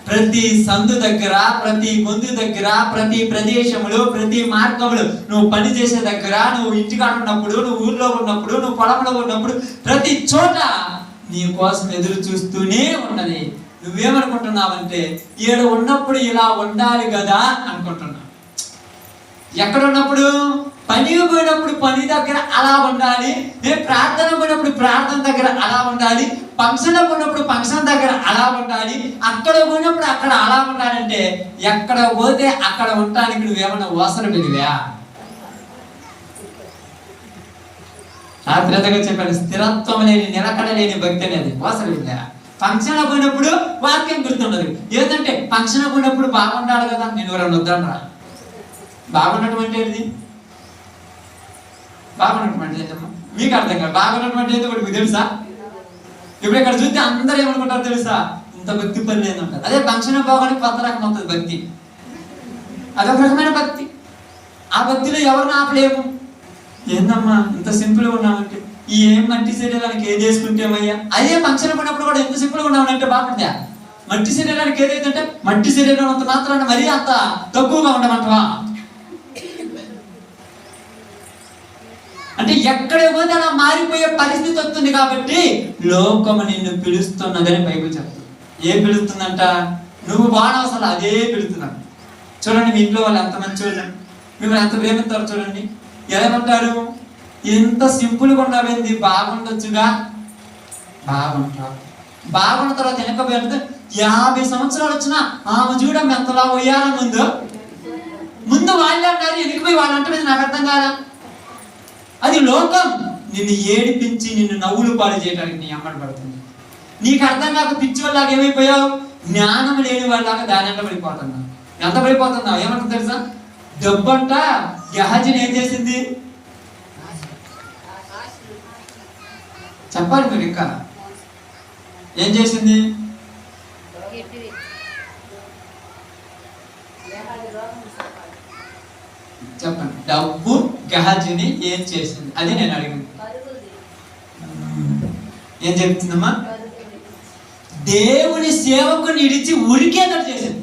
ప్రతి సందు దగ్గర, ప్రతి గొంతు దగ్గర, ప్రతి ప్రదేశంలో, ప్రతి మార్గంలో, నువ్వు పని చేసే దగ్గర, నువ్వు ఇంటికాడ ఉన్నప్పుడు, నువ్వు ఊర్లో ఉన్నప్పుడు, నువ్వు పొలంలో ఉన్నప్పుడు, ప్రతి చోట నీ కోసం ఎదురు చూస్తూనే ఉన్నది. నువ్వేమనుకుంటున్నావంటే ఈడ ఉన్నప్పుడు ఇలా ఉండాలి కదా అనుకుంటున్నావు. ఎక్కడ ఉన్నప్పుడు? పని పోయినప్పుడు పని దగ్గర అలా ఉండాలి, నేను ప్రార్థన పోయినప్పుడు ప్రార్థన దగ్గర అలా ఉండాలి, ఫంక్షన్ పోయినప్పుడు ఫంక్షన్ దగ్గర అలా ఉండాలి, అక్కడ పోయినప్పుడు అక్కడ అలా ఉండాలంటే ఎక్కడ పోతే అక్కడ ఉండడానికి నువ్వేమన్నా ఓసర పెరివా? రాత్రిగా చెప్పాను, స్థిరత్వం లేని నిలకడ లేని భక్తి అనేది ఓసర వెళ్ళా. ఫంక్షన్ పోయినప్పుడు వాక్యం గుర్తుండదు. ఏంటంటే ఫంక్షన్ పోయినప్పుడు బాగుండాలి కదా, నేను ఎవరన్నా వద్దనరా. బాగున్నట్టు అంటే ఏంటి? బాగున్నటువంటి ఏంటమ్మా మీకు అర్థం కాదు. బాగున్నటువంటి ఏంటో కూడా మీకు తెలుసా? ఇప్పుడు ఇక్కడ చూస్తే అందరూ ఏమనుకుంటారు తెలుసా? ఇంత భక్తి పని లేదంటారు. అదే ఫంక్షన్ పోగానే కొత్త రకం అవుతుంది భక్తి. అదొక రకమైన భక్తి. ఆ భక్తిలో ఎవరిని ఆపలేము. ఏందమ్మా ఇంత సింపుల్గా ఉన్నామంటే, ఏం మట్టి శరీరానికి ఏది వేసుకుంటేమయ్యా, అదే ఫంక్షన్ పడినప్పుడు కూడా ఎంత సింపుల్గా ఉన్నామంటే బాగుందా? మట్టి శరీరానికి ఏదైతే మట్టి శరీరం అంత మాత్రాన మరీ అంత తక్కువగా ఉండమంటవా? అంటే ఎక్కడ పోతే అలా మారిపోయే పరిస్థితి వస్తుంది. కాబట్టి లోకము నిన్ను పిలుస్తున్నదని బైబిల్ చెప్తుంది. ఏం పిలుస్తుందంట? నువ్వు వాడవసలు అదే పిలుస్తున్నాను. చూడండి, మీ ఇంట్లో వాళ్ళు ఎంత మంచి వాళ్ళు, మిమ్మల్ని ఎంత ప్రేమిస్తారు. చూడండి, ఏమంటారు? ఎంత సింపుల్గా ఉన్నావేంది, బాగుండొచ్చుగా. బాగుంటారు. బాగున్న తర్వాత వెనకపోతే 50 సంవత్సరాలు వచ్చినా ఆమె చూడమ్మ ఎంతలా పోయాల ముందు వాళ్ళే అన్నారు, వెనకపోయి వాళ్ళు అంటే నాకు అర్థం కాదా? అది లోకం నిన్ను ఏడిపించి నిన్ను నవ్వులు పాడు చేయడానికి నీ అమ్మడి పడుతుంది. నీకు అర్థం కాక పిచ్చి వాళ్ళలాగా ఏమైపోయావు? జ్ఞానం లేని వాళ్ళలాగా దాని అంట పడిపోతున్నావు. ఎంత పడిపోతున్నావు? ఏమంటుంది తెలుసా? డబ్బంట గెహజీని ఏం చేసింది చెప్పాలి మీరు. ఇంకా ఏం చేసింది? చెప్పండి. డబ్బు గెహజీని ఏం చేసింది? అది నేను అడిగింది. ఏం చెప్తుందమ్మా? దేవుని సేవకుని ఇడిచి ఉరికేదట్టు చేసింది.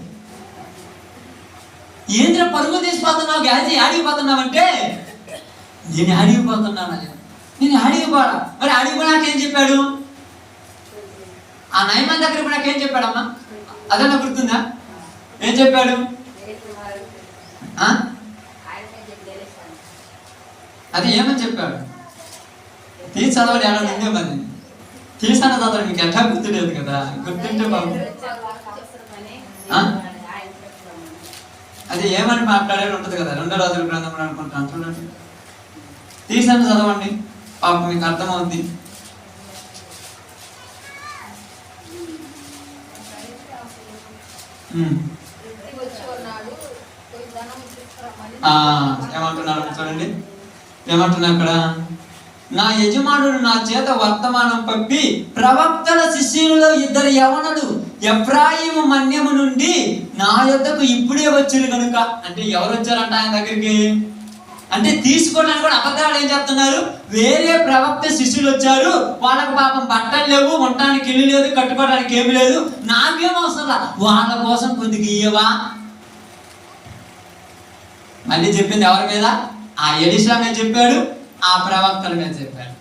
ఏంద్ర పరుగు తీసిపోతున్నావు, గెహజీ ఆడిపోతున్నావు అంటే, నేను ఆడిపోతున్నాను. నేను ఆడిపోడా. మరి ఆడిపోనాకేం చెప్పాడు? ఆ నయమాన్ దగ్గర కూడా నాకేం చెప్పాడమ్మా? అదన్నా గుర్తుందా? ఏం చెప్పాడు? అది ఏమని చెప్పాడు? తీసి చదవని ఏమన్నా ఉందే మంది తీసాన చదవడం మీకు ఎట్లా గుర్తులేదు కదా. గుర్తుంటే బాబు అది ఏమని మాట్లాడేది ఉంటుంది కదా. 2వ రాజుల గ్రంథంలో అనుకుంటాను. చూడండి, తీసాను చదవండి, పాప మీకు అర్థమవుద్ది. ఏమంటున్నారు చూడండి, ఏమంటున్నా అక్కడ? నా యజమానుడు నా చేత వర్తమానం పంపి ప్రవక్తల శిష్యులలో 2 యవనులు ఎఫ్రాయిము మన్యము నుండి నా యొద్దకు ఇప్పుడే వచ్చారు కనుక. అంటే ఎవరు వచ్చారంట ఆయన దగ్గరికి? అంటే తీసుకోవడానికి కూడా అబద్ధాలు ఏం చెప్తున్నారు? వేరే ప్రవక్త శిష్యులు వచ్చారు, వాళ్ళకు పాపం బట్టలు లేవు, ఉండటానికి ఇల్లు లేదు, కట్టుకోవడానికి ఏమి లేదు, నాకేం అవసరం, వాళ్ళ కోసం కొద్దిగా ఇయ్యవా? మళ్ళీ చెప్పింది ఎవరి మీద? ఆ ఎలీషా మీద చెప్పాడు, ఆ ప్రవక్తల మీద చెప్పాడు.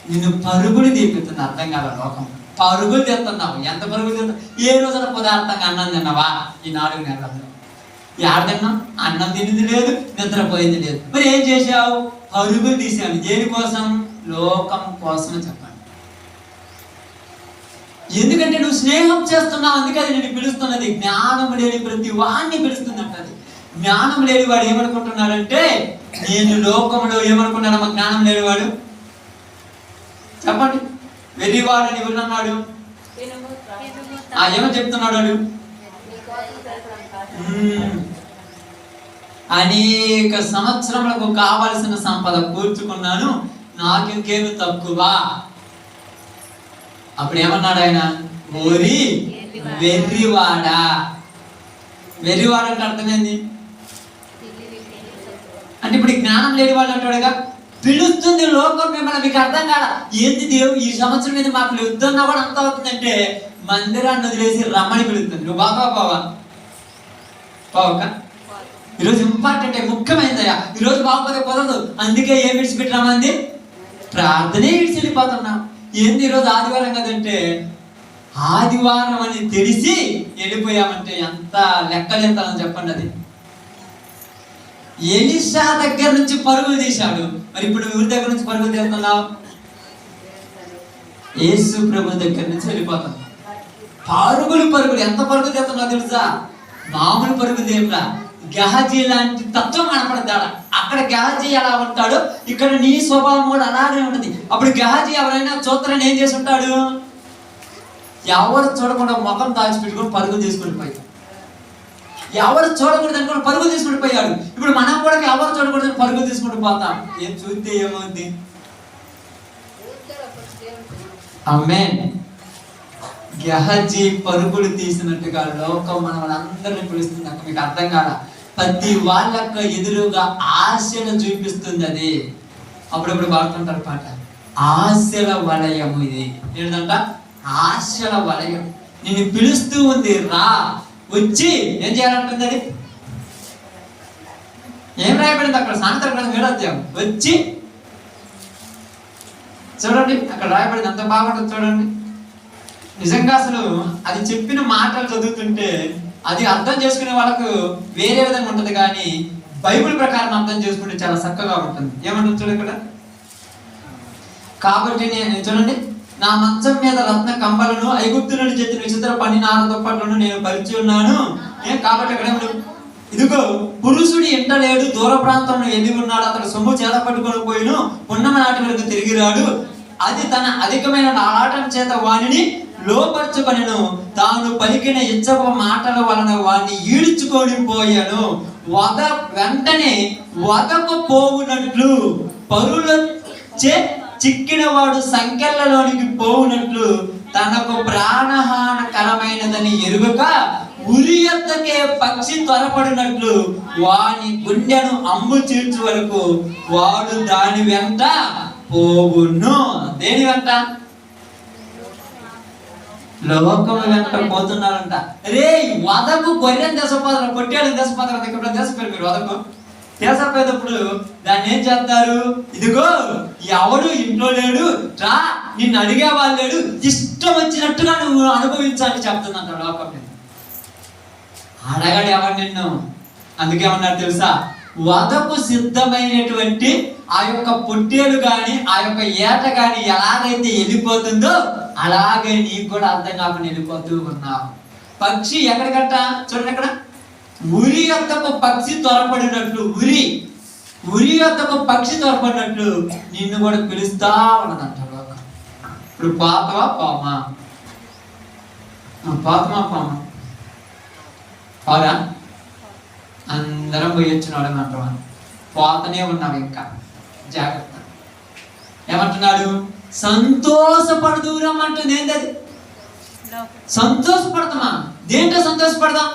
నిన్ను పరుగులు తీపిస్తుంది. అర్థం కాదు లోకం. పరుగులు తీస్తున్నావు. ఎంత పరుగులు తీస్తున్నావు? ఏ రోజున పదార్థంగా అన్నం తిన్నావా ఈ 4 నెలల్లో? తిన్నాం? అన్నం తినేది లేదు, నిద్రపోయింది లేదు. మరి ఏం చేశావు? పరుగులు తీసాను. దేనికోసం? లోకం కోసం చెప్పండి. ఎందుకంటే నువ్వు స్నేహం చేస్తున్నావు, అందుకే అది నేను పిలుస్తున్నది. జ్ఞానం లేని ప్రతి వాడిని పిలుస్తుంది అంటది. జ్ఞానం లేనివాడు ఏమనుకుంటున్నాడంటే, నేను లోకంలో ఏమనుకున్నాడమ్మా? జ్ఞానం లేనివాడు చెప్పండి. వెర్రివాడని ఎవరన్నాడు? ఏమని చెప్తున్నాడు వాడు? అనేక సంవత్సరములకు కావలసిన సంపద కూర్చుకున్నాను, నాకు ఇంకేమి తక్కువ. అప్పుడు ఏమన్నాడు ఆయన? ఓరి వెర్రివాడా. వెర్రివాడంటే అర్థమైంది అంటే ఇప్పుడు జ్ఞానం లేని వాళ్ళు అంటాడుగా. పిలుస్తుంది లోకం మిమ్మల్ని. మీకు అర్థం కాదా? ఏంది దేవుడు ఈ సంవత్సరం మీద మాకు యుద్ధం కూడా అంత అవుతుందంటే, మందిరాన్ని వదిలేసి రమ్మని పిలుస్తుంది. నువ్వు బాబా పోవక ఈరోజు ఇంపార్టెంట్, ముఖ్యమైనదయ్యా. ఈరోజు బాగోపోతే కుదరదు. అందుకే ఏం విడిచిపెట్టి రమ్మంది? ప్రార్థనే విడిచిపోతున్నా. ఏంది ఈరోజు ఆదివారం కదంటే, ఆదివారం అని తెలిసి వెళ్ళిపోయామంటే ఎంత లెక్కలేంతని చెప్పండి. అది ఎలీషా దగ్గర నుంచి పరుగులు తీశాడు. మరి ఇప్పుడు ఎవరి దగ్గర నుంచి పరుగులు తీస్తున్నావు? యేసు ప్రభు దగ్గర నుంచి వెళ్ళిపోతున్నావు. పరుగులు ఎంత పరుగులు తీస్తున్నావు తెలుసా? మామూలు పరుగులు తీయరా. గెహజీ లాంటి తత్వం కనపడతాడు. అక్కడ గెహజీ ఎలా ఉంటాడో ఇక్కడ నీ స్వభావం కూడా అలాగే ఉంటుంది. అప్పుడు గెహజీ ఎవరైనా చూస్తారని ఏం చేసి ఉంటాడు? ఎవరు చూడకుండా ముఖం దాచిపెట్టుకుని పరుగులు తీసుకుని పోయాడు. ఎవరు చూడకూడదు అనుకుని పరుగులు తీసుకుంటూ పోయాడు. ఇప్పుడు మనం కూడా ఎవరు చూడకూడదు పరుగులు తీసుకుంటూ పోతాం. ఏం చూస్తే ఏమవుద్ది? ఆమేన్. గెహజీ పరుగులు తీసినట్టుగా లోకం మనల్ని అందరినీ పిలుస్తుంది. మీకు అర్థం కాదా? ప్రతి వాళ్ళకు ఎదురుగా ఆశను చూపిస్తుంది. అది అప్పుడప్పుడు వాడుతుంటారు పాట, ఆశల వలయము. ఇది ఏంటంట? ఆశల వలయం. నిన్ను పిలుస్తూ ఉంది, రా, వచ్చి ఏం చేయాలంటుంది. అది ఏం రాయబడింది అక్కడ? సాయంత్రం గ్రంథం 7వ అధ్యాయం. వచ్చి చూడండి, అక్కడ రాయబడింది, అంత బాగుంటుంది చూడండి. నిజంగా అసలు అది చెప్పిన మాటలు చదువుతుంటే అది అర్థం చేసుకునే వాళ్ళకు వేరే విధంగా ఉంటుంది, కానీ బైబిల్ ప్రకారం అర్థం చేసుకుంటే చాలా చక్కగా ఉంటుంది. ఏమంటుంది చూడండి ఇక్కడ. కాబట్టి నేను చూడండి, నా మంచం మీద రత్న కంబలను ఐగుప్తు నుండి చెందిన విచిత్ర పని నార దుప్పట్లను నేను పరిచి ఉన్నాను. కాబట్టి అక్కడ ఇదిగో పురుషుడు ఇంట లేడు, దూర ప్రాంతంలో వెళ్ళి ఉన్నాడు, అతడు సొమ్ము చేత పట్టుకొని పోయిను, పున్నమ నాటి వరకు తిరిగి రాడు. అది తన అధికమైన ఆటం చేత వాణిని లోపరుచుకొనెను, తాను పలికిన ఇచ్చప మాటల వలన వాణ్ణి ఈడ్చుకొని పోయాను. వెంటనే వదకు పోవునట్లు, పరుల చే చిక్కిన వాడు సంఖ్యలలోనికి పోవునట్లు, తనకు ప్రాణహానకరమైనదని ఎరుగక ఉరి యొద్దకే పక్షి త్వరపడినట్లు వాని గుండెను అమ్ము చీల్చు వరకు వాడు దాని వెంట పోవును. దేని వెంట? లోకము వెంట పోతున్నారంట. రే వదకు గొర్రెని దేశపోతారు, కొట్టేళ్ళని దేశపోతారు. ఇక్కడ దేశపోయారు మీరు. వదకు దేశపోయేటప్పుడు దాన్ని ఏం చేస్తారు? ఇదిగో ఎవడు ఇంట్లో లేడు, రా, నిన్ను అడిగే వాళ్ళు లేడు, ఇష్టం వచ్చినట్టుగా నువ్వు అనుభవించాలని చెప్తుందంట లోకం. అడగడు ఎవరు నిన్ను. అందుకేమన్నారు తెలుసా? వదకు సిద్ధమైనటువంటి ఆ యొక్క పొట్టేలు గాని ఆ యొక్క ఏట గాని ఎలాగైతే వెళ్ళిపోతుందో అలాగే నీకు కూడా అర్థం కాకుండా వెళ్ళిపోతూ ఉన్నావు. పక్షి ఎక్కడికట్ట చూడండి, అక్కడ ఉరి యొద్దకు పక్షి త్వరపడినట్లు, ఉరి యొద్దకు పక్షి త్వరపడినట్లు నిన్ను కూడా పిలుస్తా ఉన్నదంట లోకం. ఇప్పుడు పాతవా పామా? పాతమా పామా? పారా? అందరం పోయొచ్చినాడు అంటాం. పోతనే ఉన్నాడు. ఇంకా జాగ్రత్త. ఏమంటున్నాడు? సంతోషపడు దూరం అంటుంది. ఏంటది? సంతోషపడతామా? దేంట్లో సంతోషపడదాం?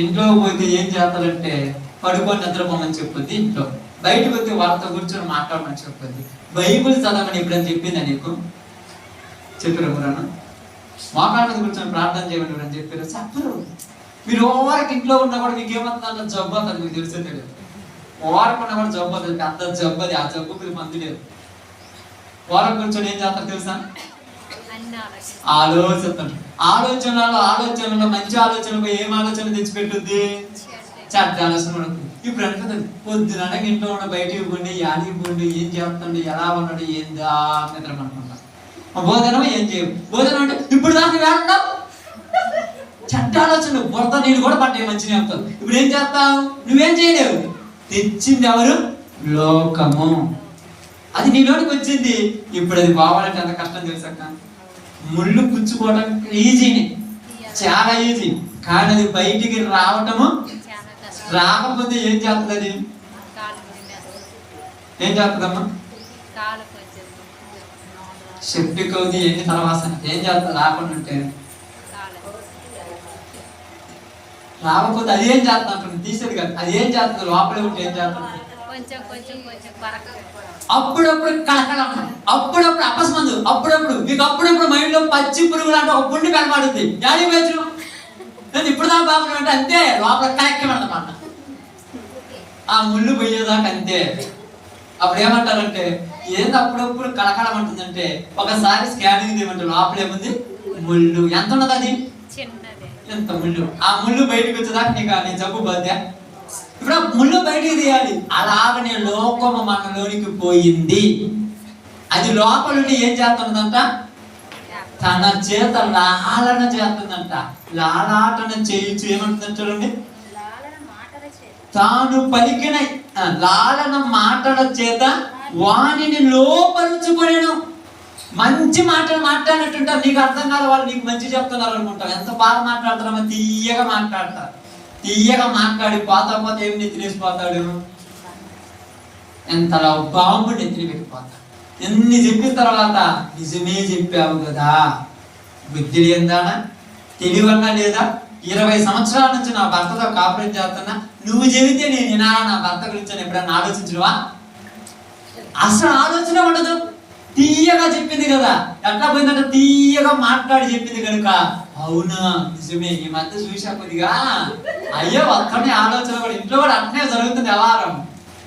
ఇంట్లో పోతే ఏం చేస్తారంటే పడుకొని నిద్రపోమని చెప్పుద్ది ఇంట్లో. బయటకు పోతే వాళ్ళతో కూర్చొని మాట్లాడమని చెప్పుద్ది. బైబిల్ చదవమని ఎప్పుడని చెప్పిందా నీకు? చెప్పారు ఎవరన్నా? మోకాళ్ళ కూర్చొని ప్రార్థన చేయమని అని చెప్పారు? చెప్పరు. మీరు ఓవరికి ఇంట్లో ఉన్నా కూడా మీకు ఏమవుతుందంటే జబ్బు అవుతుంది. మీకు తెలిసే తెలియదు. ఓవరికి ఉన్నా కూడా జబ్బు అవుతుంది. అంత జబ్బు అది. ఆ జబ్బు మీరు మందు లేదు. ఓవరికి కూర్చొని ఏం చేస్తారు తెలుసా? ఆలోచనలో మంచి ఆలోచనలు ఏం ఆలోచన తెచ్చిపెట్టుద్ది? చెడ్డ ఆలోచన పడుతుంది. ఇప్పుడు అనుకుంటుంది పొద్దున ఇంట్లో ఉన్న బయటికి పోండి, యాడికి పోండి, ఏం చేస్తుండే, ఎలా ఉన్నాడు, ఏందా నిద్ర అనుకుంటా. బోధనం ఏం చేయవు. బోధనం అంటే ఇప్పుడు దాన్ని వేస్తున్నావు. చెడ్డ ఆలోచన బురద నీళ్ళు కూడా పట్టే మంచిగా అవుతావు. ఇప్పుడు ఏం చేస్తావు? నువ్వేం చేయలేవు. తెచ్చింది ఎవరు? లోకము. అది నీలోనికి వచ్చింది. ఇప్పుడు అది బావాలంటే ఎంత కష్టం తెలుసాక? ముళ్ళు పుచ్చుకోవడం ఈజీని, చాలా ఈజీ. కానీ అది బయటికి రావటము, రాకపోతే ఏం చేస్తుంది? అది ఏం చేస్తుందమ్మా? శక్తి కొద్ది ఎన్ని తలవాసన ఏం చేస్తుంది? రాకుండా ఉంటే రాకపోతే అది ఏం చేస్తా అంటుంది? తీసేది కాదు. అది ఏం చేస్తుంది? లోపలే ఉంటే ఏం చేస్తుంది? అప్పుడప్పుడు కళకళ, అప్పుడప్పుడు అపస్మందు, అప్పుడప్పుడు మీకు అప్పుడప్పుడు మైండ్ లో పచ్చి పురుగులు అంటే ఒక పుండి కనబడుతుంది. డాడీ వేచు ఇప్పుడు దాకా బాగుంది అంటే అంతే. లోపల కలెక్కమన్నమాట. ఆ ముళ్ళు పోయేదాకా అంతే. అప్పుడు ఏమంటారంటే ఏంది అప్పుడప్పుడు కళకళమంటుందంటే ఒకసారి స్కానింగ్ తీయమంటే లోపల ఏముంది? ముళ్ళు. ఎంత ఉన్నది? అది ఎంత ముళ్ళు. ఆ ముళ్ళు బయటకు వచ్చేదాకా నీకు నీ జబ్బు బాధ్యత. ఇప్పుడు ఆ ముళ్ళు బయటికి తీయాలి. అలాగనే లోకము మనలోనికి పోయింది. అది లోపలుండి ఏం చేస్తున్నదంట? తన చేత లాలన చేస్తుందంట. లాలాటన చేయొచ్చు. ఏమంటుందంట చూడండి, తాను పలికిన లాలన మాటల చేత వాణిని లోపరుచుకొనెను. మంచి మాటలు మాట్లాడినట్టుంటారు. నీకు అర్థం కాదు, వాళ్ళు నీకు మంచి చెప్తున్నారు అనుకుంటారు. ఎంత బాగా మాట్లాడతారో తీయగా మాట్లాడతారు. తీయగా మాట్లాడి పోతా పోతే ఏమి నెత్తినేసిపోతాడు? ఎంతలా బాంబు నెత్తిని పెట్టిపోతాడు. ఎన్ని చెప్పిన తర్వాత నిజమే చెప్పావు కదా, బుద్ధి లేదానా, తెలివన్నా లేదా, 20 సంవత్సరాల నుంచి నా భర్తతో కాపురం చేస్తున్నా, నువ్వు చెబితే నేను వినాలా నా భర్త గురించి అని ఎప్పుడన్నా ఆలోచించడవా? అసలు ఆలోచన ఉండదు. తీయగా చెప్పింది కదా, ఎట్లా పోయిందంటే తీయగా మాట్లాడి చెప్పింది కనుక అవునా నిజమే. ఈ మధ్య చూసా కొద్దిగా అయ్యో వస్తానే ఆలోచన కూడా ఇంట్లో కూడా అట్నే జరుగుతుంది వ్యవహారం.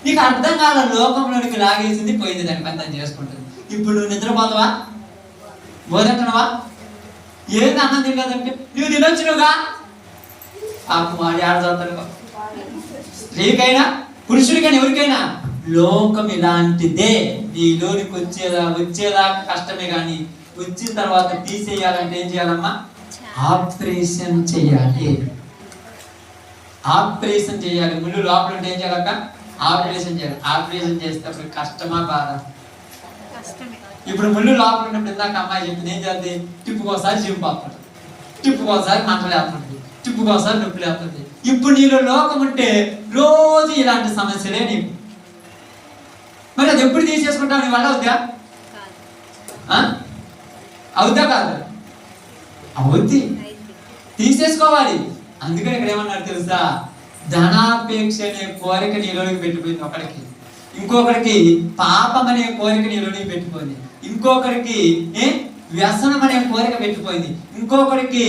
నీకు అర్థం కాల, లోకంలోనికి లాగేసింది, పోయింది, దాని పని తను చేసుకుంటుంది. ఇప్పుడు నువ్వు నిద్రపోతావా? బోధంటున్నావా? ఏంది అన్నం తినలేదంటే నువ్వు తినొచ్చునుగా. పాపం వాడి ఆడతాడు. స్త్రీకైనా పురుషుడికైనా ఎవరికైనా లోకం ఇలాంటిదే. నీలోనికి వచ్చేదాకా కష్టమే, కానీ వచ్చిన తర్వాత తీసేయాలంటే ఏం చేయాలమ్మా? ఆపరేషన్ చేయాలి. ఆపరేషన్ చేయాలి. ముళ్ళు లోపల ఉంటే ఏం చేయాలక్క? ఆపరేషన్ చేయాలి. ఆపరేషన్ చేస్తే అప్పుడు కష్టమా బాధ? ఇప్పుడు ముళ్ళు లోపల ఉన్నప్పుడు ఇందాక అమ్మాయి చెప్పింది ఏం చేయాలి? టిప్పుకోసారి జింపాడుతుంది, టిప్పుకోసారి మంటలేస్తుంది, టిప్పుకోసారి నొప్పి లేస్తుంది. ఇప్పుడు నీలో లోకం ఉంటే రోజు ఇలాంటి సమస్యలే నీకు. మరి అది ఎప్పుడు తీసేసుకుంటావు? నీ వల్ల అవుద్దా? అవుద్దా కాదు? అవుద్ది, తీసేసుకోవాలి. అందుకని ఇక్కడ ఏమన్నారు తెలుసా? ధనాపేక్ష అనే కోరిక నీలోనికి పెట్టిపోయింది ఒకరికి, ఇంకొకరికి పాపం అనే కోరిక నీలోనికి పెట్టిపోయింది, ఇంకొకరికి వ్యసనం అనే కోరిక పెట్టిపోయింది, ఇంకొకరికి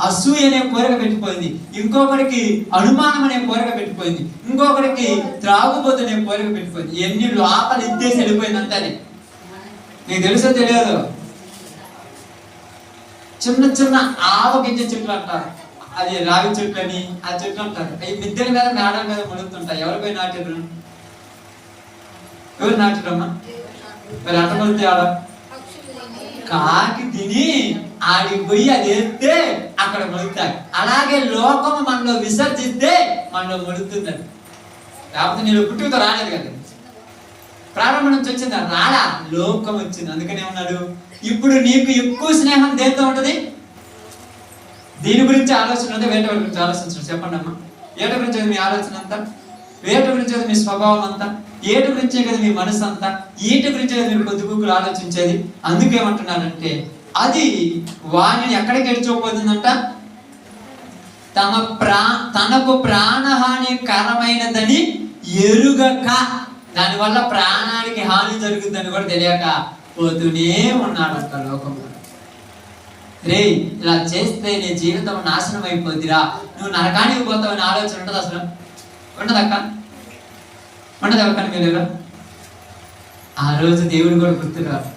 అసూయ అనే కోరిక పెట్టిపోయింది, ఇంకొకరికి అనుమానం అనే కోరిక పెట్టిపోయింది, ఇంకొకరికి త్రాగుబోతు అనే కోరిక పెట్టిపోయింది. ఎన్ని లోపల ఇద్దేసి వెళ్ళిపోయింది అంతే. నీకు తెలుసో తెలియదు, చిన్న చిన్న ఆవగింజ చెట్లు అంటారు, అది రావి చెట్లు అని ఆ చెట్లు అంటారు. ఈ మిద్దెల మీద మేడల మీద మొలుగుతుంటాయి. ఎవరిపై నాటారు? ఎవరు నాటారమ్మా? మరి అట్ట మొలితే ఆడ కాకి తిని ఆడికి పోయి అది వేస్తే అక్కడ మొలుగుతాయి. అలాగే లోకము మనలో విసర్జిస్తే మనలో మొలుగుతుందండి. లేకపోతే నేను పుట్టుకతో రాలేదు కదా, ప్రారంభం నుంచి వచ్చిందా? రాలా, లోకం వచ్చింది. అందుకనే ఉన్నాడు. ఇప్పుడు నీకు ఎక్కువ స్నేహం దేంతో ఉంటది? దీని గురించి ఆలోచన ఉంటే వేట గురించి ఆలోచించండి. చెప్పండి అమ్మా, ఏట గురించి మీ ఆలోచన అంతా, వేట గురించి మీ స్వభావం అంతా, ఏటి గురించే కదా మీ మనసు అంతా, ఈట గురించే కదా మీరు కొద్ది గుక్కులు ఆలోచించేది. అందుకేమంటున్నానంటే అది వాణిని ఎక్కడికి ఎడుచుకోపోతుందంట? తనకు ప్రాణహానికరమైనదని ఎరుగక, దానివల్ల ప్రాణానికి హాని జరుగుతుందని కూడా తెలియక పోతూనే ఉన్నాడంట లోకంలో. రే ఇలా చేస్తే నీ జీవితం నాశనం అయిపోద్దిరా, నువ్వు నరకానికి పోతావని ఆలోచన ఉంటుంది అసలు? ఉండదక్క, ఉండదక్క. మీరు ఆ రోజు దేవుడు కూడా గుర్తురాదు.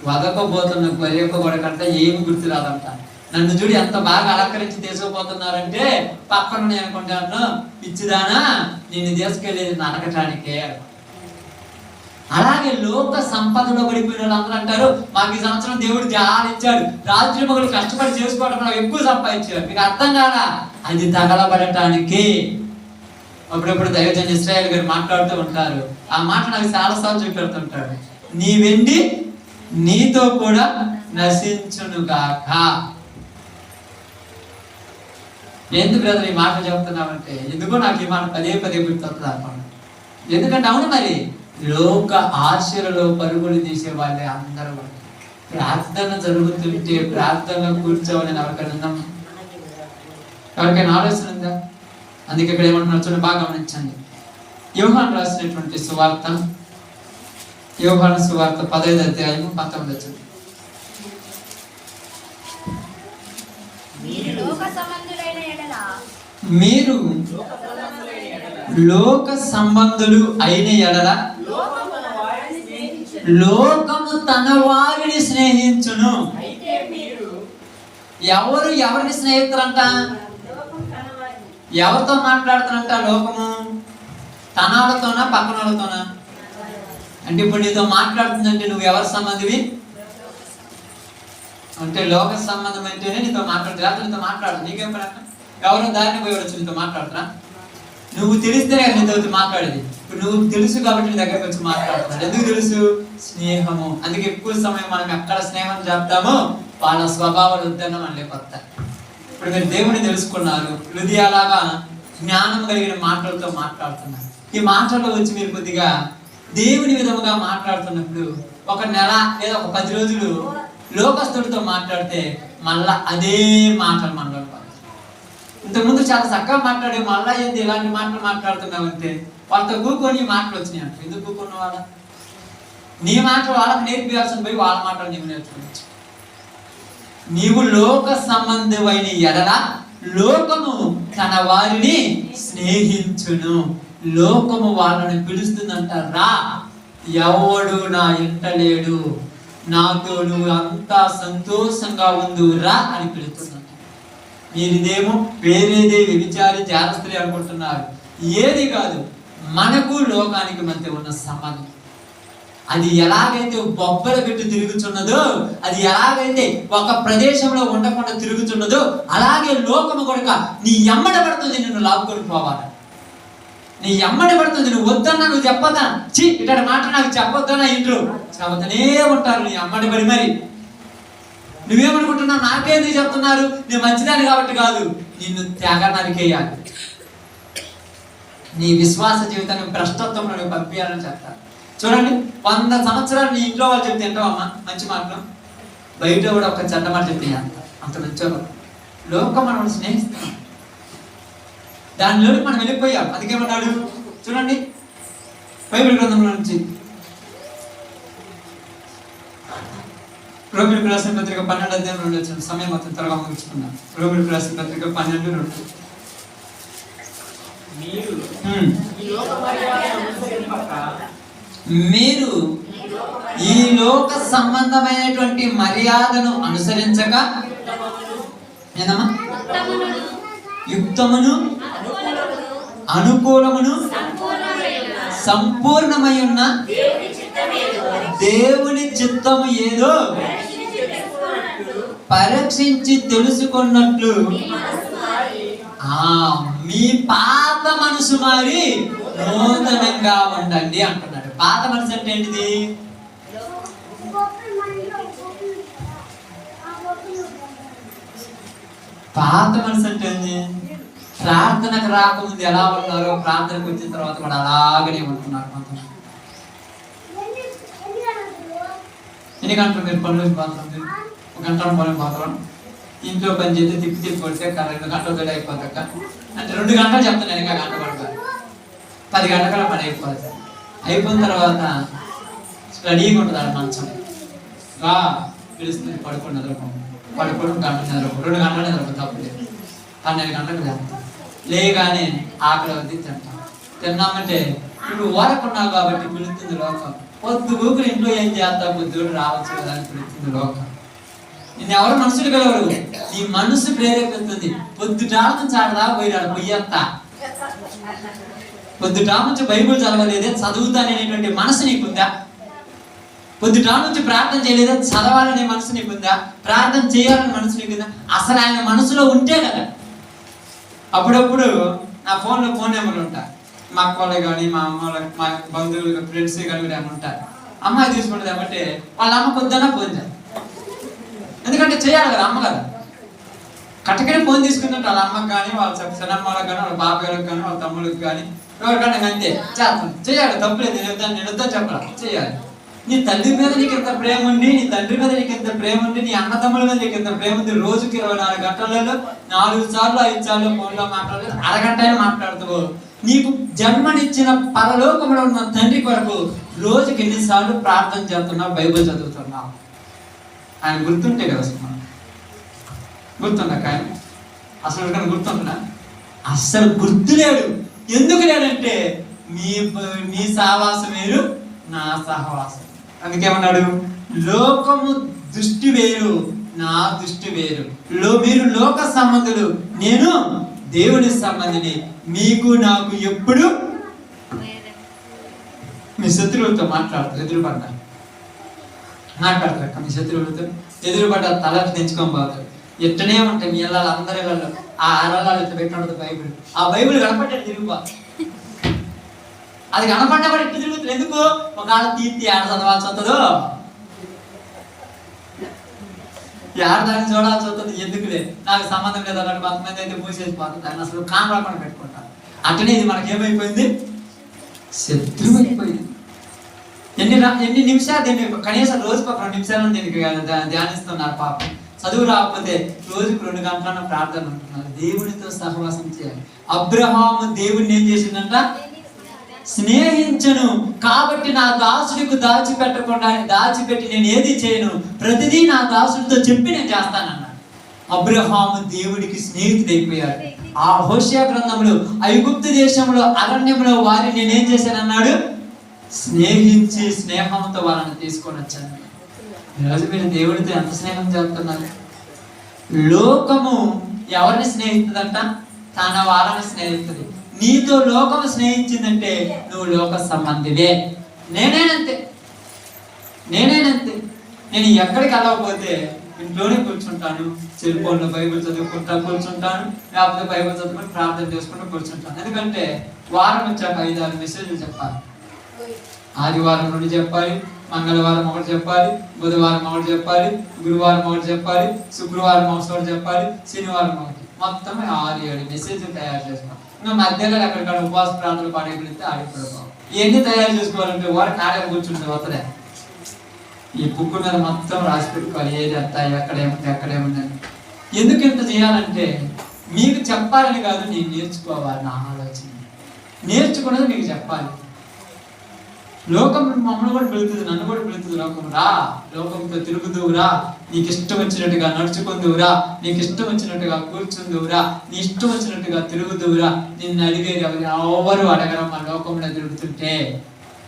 వదకపోతున్న గొర్రె కొడకంట ఏమి గుర్తురాదంట. నన్ను చూడి ఎంత బాగా అలంకరించి తీసుకుపోతున్నారంటే పక్కన నేను అనుకుంటాను, పిచ్చిదానా నిన్ను తీసుకెళ్ళేది నరకటానికే. అలాగే లోక సంపదలో పడిపోయిన వాళ్ళందరూ అంటారు, మాకు ఈ సంవత్సరం దేవుడు జాలిచ్చాడు, రాత్రి పగలు కష్టపడి చేసుకోవడం ఎక్కువ సంపాదించారు. మీకు అర్థం కాదా? అది తగలబడటానికి. అప్పుడప్పుడు దైవజన్ ఇశ్రాయేల్ గారు మాట్లాడుతూ ఉంటారు. ఆ మాట నాకు చాలాసార్లు చూపెడుతుంటాడు. నీ వెండి నీతో కూడా నశించునుగాక. ఎందుకు బ్రదర్ ఈ మాట చెప్తున్నామంటే, ఎందుకో నాకు ఈ మాట పదే పదే గుర్తొస్తుంది అనమాట. ఎందుకంటే అవును, మరి లోక ఆశలలో పరుగులు తీసే వాళ్ళే అందరూ. ప్రార్థన జరుగుతుంటే ప్రార్థనలో కూర్చోవాలని ఎవరికైనా ఆలోచన ఉందా? అందుకే ఇక్కడ ఏమంటున్నారు చూడండి, బాగా గమనించండి. యోహాను రాసినటువంటి సువార్త, యోహాను సువార్త 15వ అధ్యాయం 19వ వచనం. మీరు లోక సంబంధులు అయిన ఎడల లోకము తన వారిని స్నేహించును. ఎవరు ఎవరిని స్నేహితులంట? ఎవరితో మాట్లాడుతున్నంట? లోకము తన వాళ్ళతోనా పక్కన వాళ్ళతోనా? అంటే ఇప్పుడు నీతో మాట్లాడుతుందంటే నువ్వు ఎవరి సంబంధివి అంటే? లోక సంబంధం అంటేనే నీతో మాట్లాడుతుంది, లేకపోతే నీతో మాట్లాడు. నీకేం పని? ఎవరో దారిని పోయి వచ్చి నీతో మాట్లాడుతున్నా? నువ్వు తెలిస్తేనే నీతో మాట్లాడేది. ఇప్పుడు నువ్వు తెలుసు కాబట్టి నీ దగ్గరకు వచ్చి మాట్లాడుతున్నాడు. ఎందుకు తెలుసు? స్నేహము. అందుకే ఎక్కువ సమయం మనం ఎక్కడ స్నేహం చెప్తామో వాళ్ళ స్వభావాలు వద్దన్న మనలే కొత్త. ఇప్పుడు మీరు దేవుని తెలుసుకున్నారు, హృదయాలాగా జ్ఞానం కలిగిన మాటలతో మాట్లాడుతున్నారు. ఈ మాటల్లో వచ్చి మీరు కొద్దిగా దేవుని విధముగా మాట్లాడుతున్నప్పుడు ఒక నెల లేదా ఒక 10 రోజులు లోకస్తుడితో మాట్లాడితే మళ్ళా అదే మాటలు మనలో ఇంతకుముందు చాలా చక్కగా మాట్లాడే మళ్ళా ఏంది ఇలాంటి మాటలు మాట్లాడుతున్నావంటే వాళ్ళతో కూకొని మాటలు వచ్చినాయి అంట. ఎందుకు కూకున్న వాళ్ళ నీ మాటలు వాళ్ళకి నేర్పించాల్సిన పోయి వాళ్ళ మాటలు నీవు నేర్చుకోవచ్చు. నీవు లోక సంబంధమైన ఎడల లోకము తన వారిని స్నేహించును. లోకము వాళ్ళని పిలుస్తుందంట, రా, ఎవడు నా ఇంట లేడు, నాతో నువ్వు అంతా సంతోషంగా ఉందురా అని పిలుస్తుందంట. మీరిదేమో వేరేదే వ్యభిచారి జారస్త్రీ అనుకుంటున్నారు. ఏది కాదు, మనకు లోకానికి మధ్య ఉన్న సంబంధం. అది ఎలాగైతే బొబ్బల పెట్టి తిరుగుతున్నదో, అది ఎలాగైతే ఒక ప్రదేశంలో ఉండకుండా తిరుగుతున్నదో, అలాగే లోకము కొడుక నీ ఎమ్మడ పడుతుంది, నిన్ను లాక్కొని పోవాలి. నీ ఎమ్మడి పడుతుంది. నువ్వు వద్దన్నా, నువ్వు చెప్పొద్దా, ఇట్లాంటి మాట నాకు చెప్పొద్దన్నా ఇంట్లో చెబుతూనే ఉంటారు నీ అమ్మడి పడి. మరి నువ్వేమనుకుంటున్నావు, నాకేందుకు చెప్తున్నారు, నేను మంచిదాన్ని కాబట్టి కాదు, నిన్ను తెగ నరికేయాలి, నీ విశ్వాస జీవితాన్ని భ్రష్టత్వంలో నువ్వు పంపించాలని చెప్తారు. చూడండి, 100 సంవత్సరాలు నీ ఇంట్లో వాళ్ళు చెప్తే ఏంటోమ్మా మంచి మాటలు, బయట కూడా ఒక చెడ్డ మాట చెప్తే అంత మంచి లోకం మనం స్నేహిస్తాం. దానిలోకి మనం వెళ్ళిపోయాం. అందుకేమన్నాడు చూడండి, బైబిల్ గ్రంథంలో నుంచి రోమిలకు రాసిన పత్రిక 12 వచ్చిన సమయం మొత్తం త్వరగా ముగించుకున్నాం. రోమిలకు రాసిన పత్రిక 12:2. మీరు ఈ లోక సంబంధమైనటువంటి మర్యాదను అనుసరించక ఏదమ్మా యుక్తమును అనుకూలమును సంపూర్ణమై ఉన్న దేవుని చిత్తము ఏదో పరీక్షించి తెలుసుకున్నట్లు మీ పాత మనసు మారి నూతనంగా ఉండండి అంటున్నాడు. పాత మనసు అంటే ఏంటిది? పాత మనసు అంటే ఏంటి? ప్రార్థనకు రాకముందు ఎలా ఉన్నారో ప్రార్థనకు వచ్చిన తర్వాత కూడా అలాగనే ఉంటున్నారు. కొంతమంది ఎన్ని గంటలు మీరు పనులకు పోతారు? 1 గంట పనులకు పోతాం. ఇంట్లో పని చేస్తే తిప్పి కొడితే 2 గంటలు గడి అయిపోతాక అంటే 2 గంటలు చెప్తున్నాను, ఇంకా గంట పడతారు. 10 గంటల పని అయిపోతుంది. అయిపోయిన తర్వాత స్టడీగా ఉంటుంది మంచం, పిలుస్తుంది, పడుకుని నిద్రపోం, పడుకోవడం గంట నిద్రపో, 2 గంటలు నిద్రపో, తప్పలేదు. 12 గంటలకు లేస్తాం. లేగానే ఆకలి వద్ది తింటాం. తిన్నామంటే ఇప్పుడు ఊరకున్నావు కాబట్టి పిలుస్తుంది లోకం. పొద్దు గూకులు ఇంట్లో ఏం చేస్తావు, పొద్దుడు రావచ్చు కదా అని పిలుస్తుంది లోకం. నేను ఎవరు మనుషులు కలవరు, నీ మనసు ప్రేరేపిస్తుంది. పొద్దుటాల నుంచి ఆడదా పోయినాడు పొయ్యత్తా, పొద్దుటాల నుంచి బైబుల్ చదవలేదే చదువుతాననేటువంటి మనసు నీకుందా? పొద్దుటాల నుంచి ప్రార్థన చేయలేదా చదవాలనే మనసు నీకుందా? ప్రార్థన చేయాలని మనసు నీకుందా? అసలు ఆయన మనసులో ఉంటే కదా. అప్పుడప్పుడు నా ఫోన్ నెంబర్లు ఉంటాయి, మా అక్క వాళ్ళకి కానీ మా అమ్మ వాళ్ళకి, మా బంధువులు ఫ్రెండ్స్ కానీ ఏమైనా ఉంటారు. అమ్మాయి తీసుకుంటుంది ఏమంటే వాళ్ళ అమ్మ పొద్దున్న ఫోన్ చేయాలి, ఎందుకంటే చేయాలి కదా అమ్మ కదా. కట్టకనే ఫోన్ తీసుకున్నట్టు వాళ్ళ అమ్మకి కానీ, వాళ్ళ చిన్నమ్మలకు కానీ, వాళ్ళ బాబాయ్లకు కానీ, వాళ్ళ తమ్ముళ్ళకి కానీ, ఎవరికైనా అంతే చేస్తాను. చేయాలి, తప్పులేదు, నేను వద్దా చెప్పాలి, చేయాలి. నీ తల్లి మీద నీకు ఎంత ప్రేమ ఉండి, నీ తండ్రి మీద నీకు ఎంత ప్రేమ ఉండి, నీ అన్నదమ్ముల మీద నీకు ఎంత ప్రేమ ఉంది, రోజుకి 24 గంటలలో 4 సార్లు 5 సార్లు ఫోన్లో మాట్లాడలేదు, అరగంట మాట్లాడుతావు. నీకు జన్మనిచ్చిన పరలోకంలో ఉన్న తండ్రి కొరకు రోజుకి ఎన్నిసార్లు ప్రార్థన చేస్తున్నావు, బైబిల్ చదువుతున్నావు? ఆయన గుర్తుంటే కదా అసలు గుర్తుండక ఆయన అసలు గుర్తుంటున్నా? అస్సలు గుర్తులేడు. ఎందుకు లేడంటే మీ సహవాసం వేరు, నా సహవాసం. అందుకేమన్నాడు, లోకము దృష్టి వేరు, నా దృష్టి వేరు. మీరు లోక సంబంధులు, నేను దేవుని సంబంధిని. మీకు నాకు ఎప్పుడు మీ శత్రువులతో ఎదురుపడ్డా మాట్లాడతారు. మీ శత్రువులతో ఎదురుపడ్డ తల తెంచుకొని పోతారు. ఎట్టనే ఉంటాయి మీ ఇళ్ళ అందరి ఇళ్ళలో. ఆ అరలాలు ఎట్లా పెట్టినట్టు బైబిల్, ఆ బైబిల్ కనపడ్డాడు తిరుగుబా. అది కనపడ్డా కూడా ఎట్టు తిరుగుతుంది. ఎందుకు? ఒకవేళ తీర్తి ఆడ చదవాల్సి వస్తుందో, దాన్ని చూడాల్సి వస్తుంది. ఎందుకులే, నాకు సంబంధం లేదు అన్నట్టు కొంతమంది అయితే మూసేసిపోతుంది. దాన్ని అసలు కానరాకుండా పెట్టుకుంటారు. అట్లనే ఇది మనకేమైపోయింది, శత్రువు అయిపోయింది. ఎన్ని నిమిషాలు దీన్ని కనీసం రోజుకు 2 నిమిషాలను దీనికి ధ్యానిస్తున్నారు పాపం. చదువు రాకపోతే రోజుకు 2 గంటల ప్రార్థన అంటున్నారు. దేవునితో సహవాసం చేయాలి. అబ్రహాము దేవుడిని ఏం చేసిందంట? స్నేహించను. కాబట్టి నా దాసుడికి దాచిపెట్టి నేను ఏది చేయను, ప్రతిదీ నా దాసుడితో చెప్పి నేను చేస్తానన్నాడు. అబ్రహాము దేవుడికి స్నేహితుడైపోయాడు. ఆ హోషేయ గ్రంథంలో ఐగుప్తు దేశంలో అరణ్యంలో వారిని నేనేం చేశానన్నాడు? స్నేహించి స్నేహంతో వాళ్ళని తీసుకొని వచ్చాను. ఈరోజు మీరు దేవుడితో ఎంత స్నేహం చేస్తున్నారు? లోకము ఎవరిని స్నేహితుదంట? తన వాళ్ళని స్నేహితుడు. నీతో లోకము స్నేహించిందంటే నువ్వు లోక సంబంధివే. నేనేనంతే. నేను ఎక్కడికి వెళ్ళకపోతే ఇంట్లోనే కూర్చుంటాను, సెల్ ఫోన్లో బైబిల్ చదువుకుంటా కూర్చుంటాను, లేకపోతే బైబిల్ చదువుకుంటూ ప్రార్థన చేసుకుంటూ కూర్చుంటాను. ఎందుకంటే వారం వచ్చాక 5-6 మెసేజ్లు చెప్పాలి. ఆదివారం 2 చెప్పాలి, మంగళవారం 1 చెప్పాలి, బుధవారం 1 చెప్పాలి, గురువారం 1 చెప్పాలి, శుక్రవారం 1 చెప్పాలి, శనివారం 1, మొత్తం 6-7 మెసేజ్లు తయారు చేసుకోవాలి. ఇంకా మధ్యలో ఎక్కడికాడ ఉపవాస ప్రాంతాలు పాడైపోతే ఆడిపోవడం. ఇవన్నీ తయారు చేసుకోవాలంటే వారు ఖాళీ కూర్చుంటే వస్తలే. ఈ బుక్ మీద మొత్తం రాసి పెట్టుకోవాలి, ఏది ఎంత, ఎక్కడేముందని. ఎందుకు ఇంత చేయాలంటే మీకు చెప్పాలని కాదు, నేను నేర్చుకోవాలి. నా ఆలోచన నేర్చుకున్నది మీకు చెప్పాలి. లోకం మమ్మల్ని కూడా పిలుతుంది, నన్ను కూడా పిలుతుంది. లోకం రా, లోకంతో తిరుగుదువురా, నీకు ఇష్టం వచ్చినట్టుగా నడుచుకుందువురా, నీకు ఇష్టం వచ్చినట్టుగా కూర్చుందువురా, నీ ఇష్టం వచ్చినట్టుగా తిరుగుదువురా. నిన్ను అడిగేది ఎవరు అడగరం. ఆ లోకంలో తిరుగుతుంటే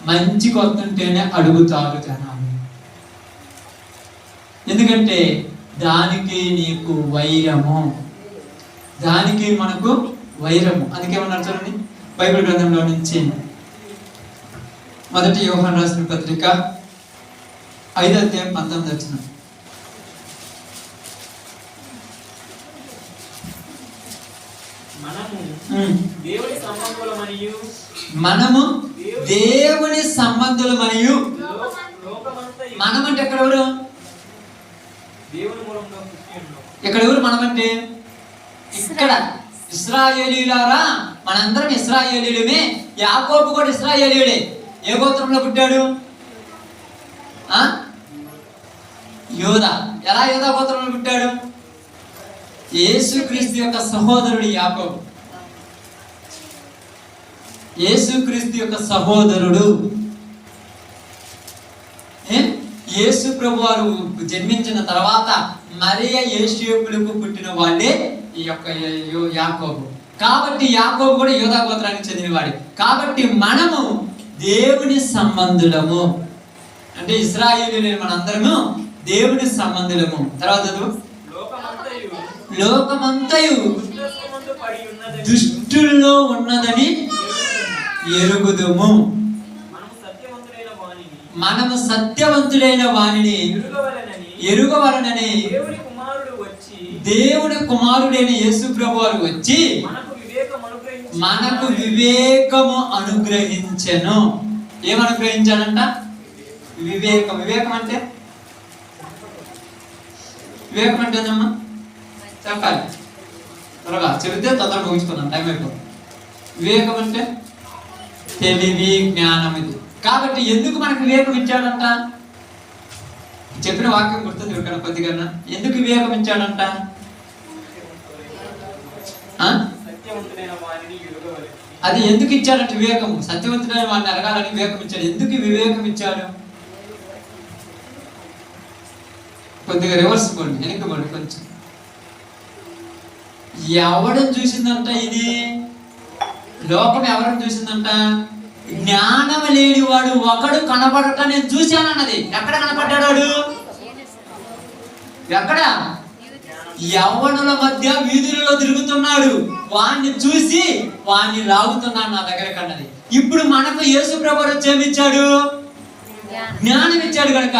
మంచికి వస్తుంటేనే అడుగుతారు జనాలు. ఎందుకంటే దానికి నీకు వైరము, దానికి మనకు వైరము. అందుకేమన్నారు చూడండి బైబిల్ గ్రంథంలో నుంచి 1 యోహాను రాసిన పత్రిక 5వ అధ్యాయం 19వ వచనం. మనము దేవుని సంబంధులు మరియు మనమంటే ఎక్కడెవరు? ఇక్కడ ఎవరు మనమంటే? ఇక్కడ ఇశ్రాయేలీయులారా, మనందరం ఇశ్రాయేలీయులమే. యాకోబు కూడా ఇశ్రాయేలీయుడే. ఏ గోత్రంలో పుట్టాడు? యోదా. ఎలా యోదా గోత్రంలో పుట్టాడు? యేసుక్రీస్తు యొక్క సహోదరుడు యాకోబు. యేసుక్రీస్తు యొక్క సహోదరుడు. యేసు ప్రభు వారు జన్మించిన తర్వాత మరియ యేసేపులకు పుట్టిన వాళ్ళే ఈ యొక్క యాకోబు. కాబట్టి యాకోబు కూడా యోదా గోత్రానికి చెందినవాడు. కాబట్టి మనము దేవుని సంబంధులము. అంటే ఇశ్రాయేలీయులైన మనందరము దేవుని సంబంధులము. తర్వాత లోకమంతయు దుష్టుల్లో ఉన్నదని ఎరుగుదుము. మనము సత్యవంతుడైన వానిని ఎరుగవలనని దేవుని కుమారుడైన యేసు ప్రభు వారు వచ్చి మనకు వివేకము అనుగ్రహించెను. ఏమనుగ్రహించాడంట? వివేకం. వివేకం అంటే ఏంటమ్మా? చెప్పాలి, త్వరగా చెబితే తొందరగా ముగించుకున్నాను, టైం అయిపోతుంది. వివేకం అంటే తెలివి, జ్ఞానం. ఇది కాబట్టి ఎందుకు మనకు వివేకం ఇచ్చాడంట? చెప్పిన వాక్యం గుర్తుంది ఇక్కడ కొద్దిగా. ఎందుకు వివేకం ఇచ్చాడంట? అది ఎందుకు ఇచ్చాడంటే వివేకము, సత్యవంతుడైన వాడిని అడగాలని వివేకం ఇచ్చాడు. ఎందుకు వివేకం ఇచ్చాడు? కొద్దిగా రివర్స్ పోండి, వెనక్కిపోండి కొంచెం. ఎవడని చూసిందంట? ఇది లోకం ఎవరిని చూసిందంట? జ్ఞానం లేని వాడు ఒకడు కనబడట నేను చూశానన్నది. ఎక్కడ కనపడ్డాడు వాడు? ఎక్కడ? యవ్వనుల మధ్య వీధులలో తిరుగుతున్నాడు. వాణ్ణి చూసి వాణ్ణి లాగుతున్నాడు నా దగ్గర కన్నది. ఇప్పుడు మనకు యేసు ప్రభు ఏమిచ్చాడు? జ్ఞానం ఇచ్చాడు. కనుక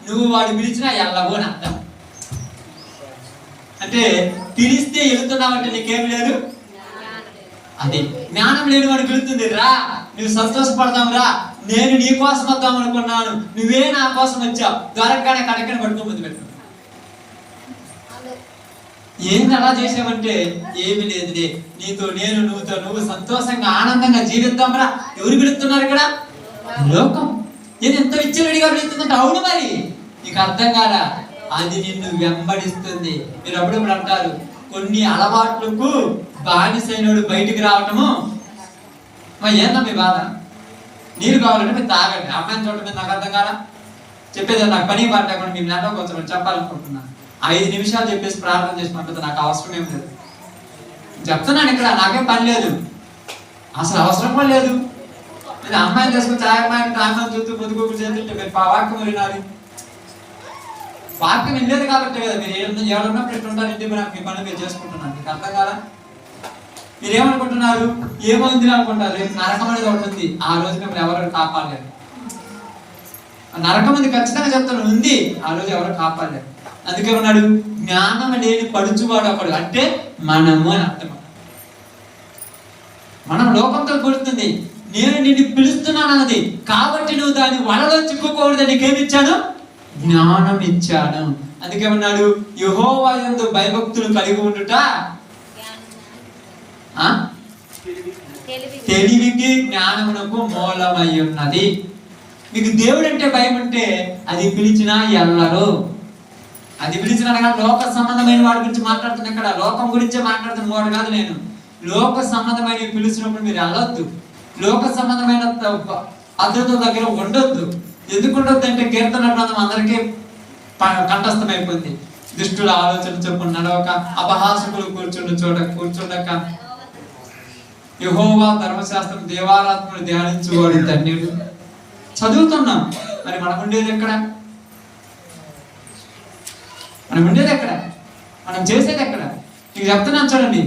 నువ్వు వాడు పిలిచినా ఎల్లబో అని అర్థం. అంటే పిలిస్తే వెళుతున్నావంటే నీకేం లేదు. అదే జ్ఞానం లేని వాడు పిలుస్తుంది, రా నువ్వు సంతోషపడతాం, రా నేను నీ కోసం వద్దాం అనుకున్నాను, నువ్వే నా కోసం వచ్చావు. దొరకగానే కడకని పట్టుకో ముందు పెట్టు. ఏంటి అలా చేసావంటే ఏమి లేదులే, నీతో నేను, నువ్వుతో నువ్వు సంతోషంగా ఆనందంగా జీవిద్దాం రా. ఎవరు పిలుస్తున్నారు ఇక్కడ? లోకం. ఇది ఎంత విచ్చలడిగా పిలుస్తుందంటే అవును మరి నీకు అర్థం కాదా? అది నిన్ను వెంబడిస్తుంది. మీరు అప్పుడప్పుడు అంటారు, కొన్ని అలవాట్లకు బానిసైనడు బయటికి రావటము. మరి ఏందా మీ బాధ? నీరు కావాలంటే మీరు తాగండి. అమ్మాయిని చూడటం మీద నాకు అర్థం కాదా? చెప్పేది నాకు పని పాట లేకుండా మేము నెలలో కొంచెం చెప్పాలనుకుంటున్నాను. 5 నిమిషాలు చెప్పేసి ప్రార్థన చేసి పంపితే నాకు అవసరం ఏం లేదు. చెప్తున్నాను ఇక్కడ, నాకేం పని లేదు, అసలు అవసరం కూడా లేదు. నేను అమ్మాయిని చేసుకుని అమ్మాయిని చూస్తూ పొద్దుగోకులు చేస్తుంటే మీరు వాక్యం వినాలి. వాక్యం వినలేదు కాబట్టి కదా మీరు ఎవరున్నప్పుడు ఎట్లుంటారు, ఇంటి మీ పని మీరు చేసుకుంటున్నారు. మీకు అర్థం కాదా? మీరేమనుకుంటున్నారు? ఏమైంది అనుకుంటారు. రేపు నరకం అనేది ఉంటుంది. ఆ రోజు మిమ్మల్ని ఎవరు కాపాడలేరు. నరకం అనేది ఖచ్చితంగా చెప్తాను ఉంది. ఆ రోజు ఎవరు కాపాడలేరు. అందుకే ఉన్నాడు, జ్ఞానం లేని పడుచువాడు ఒకడు. అంటే మనము అని అర్థం. మనం లోకంతో కూడుతుంది. నేను నిన్ను పిలుస్తున్నాను అన్నది కాబట్టి నువ్వు దాని వలలో చిక్కుకోకూడదు. నీకేమిచ్చాను? జ్ఞానం ఇచ్చాను. అందుకే ఉన్నాడు, యెహోవా యందు భయభక్తులు కలిగి ఉండుట తెలివికి జ్ఞానమునకు మూలమై ఉన్నది. మీకు దేవుడు అంటే భయం ఉంటే అది పిలిచినా ఎల్లరు. అది పిలిచిన లోక సంబంధమైన వాడి గురించి మాట్లాడుతున్నా. ఇక్కడ లోకం గురించే మాట్లాడుతున్న వాడు కాదు నేను. లోక సంబంధమైన పిలిచినప్పుడు మీరు వెళ్ళొద్దు. లోక సంబంధమైన పద్ధతుల దగ్గర ఉండొద్దు. ఎందుకు ఉండొద్దు అంటే కీర్తన గ్రంథం అందరికీ కంఠస్థమైపోయింది. దుష్టుల ఆలోచన చొప్పున నడవక, అపహాసకులు కూర్చుండక, యెహోవా ధర్మశాస్త్రం దేవారాత్మను ధ్యానించువాడు ధన్యుడు. చదువుతున్నాం, మరి మనం ఉండేది ఎక్కడ? మనం ఉండేది ఎక్కడ? మనం చేసేది ఎక్కడ? నీకు చెప్తున్నాను చూడండి,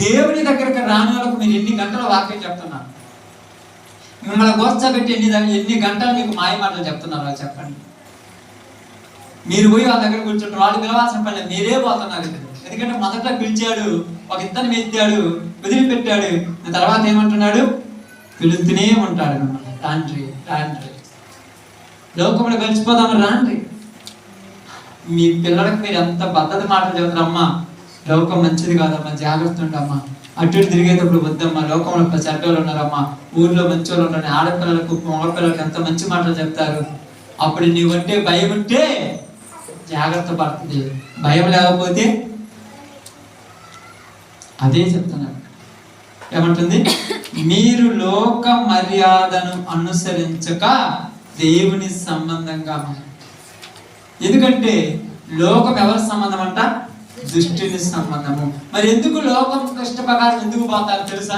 దేవుని దగ్గరికి రాని వాళ్ళకు మీరు ఎన్ని గంటల వాక్యం చెప్తున్నారు? మిమ్మల్ని గోర్చబెట్టి ఎన్ని గంటలు మీకు మాయ మాటలు చెప్తున్నారో చెప్పండి. మీరు పోయి వాళ్ళ దగ్గర కూర్చుంటారు. వాళ్ళు పిలవాల్సిన పని మీరే పోతున్నారు. ఎందుకంటే మొదట్లో పిలిచాడు, ఒక ఇద్దరిని మెచ్చాడు, వదిలిపెట్టాడు. తర్వాత ఏమంటున్నాడు? పిలుస్తూనే ఉంటాడు మిమ్మల్ని, రాండ్రి రాండ్రి, లోకంలో కలిసిపోదామని రాండ్రి. మీ పిల్లలకు మీరు ఎంత పద్ధతి మాటలు చెబుతారమ్మా, లోకం మంచిది కాదమ్మా, జాగ్రత్త ఉండమ్మా, అటు ఇటు తిరిగేటప్పుడు వద్దమ్మా, లోకంలో చెడ్డోళ్ళు ఉన్నారమ్మా, ఊర్లో మంచి వాళ్ళు ఉన్నారు, ఆడపిల్లలకు మగపిల్లలకు ఎంత మంచి మాటలు చెప్తారు. అప్పుడు నీవంటే భయం ఉంటే జాగ్రత్త పడుతుంది, భయం లేకపోతే అదే చెప్తున్నాను. ఏమంటుంది? మీరు లోక మర్యాదను అనుసరించక దేవుని సంబంధంగా. ఎందుకంటే లోకం ఎవరి సంబంధం అంట? దుష్టుని సంబంధము. మరి ఎందుకు లోకం ఇష్ట ప్రకారం ఎందుకు పోతారు తెలుసా?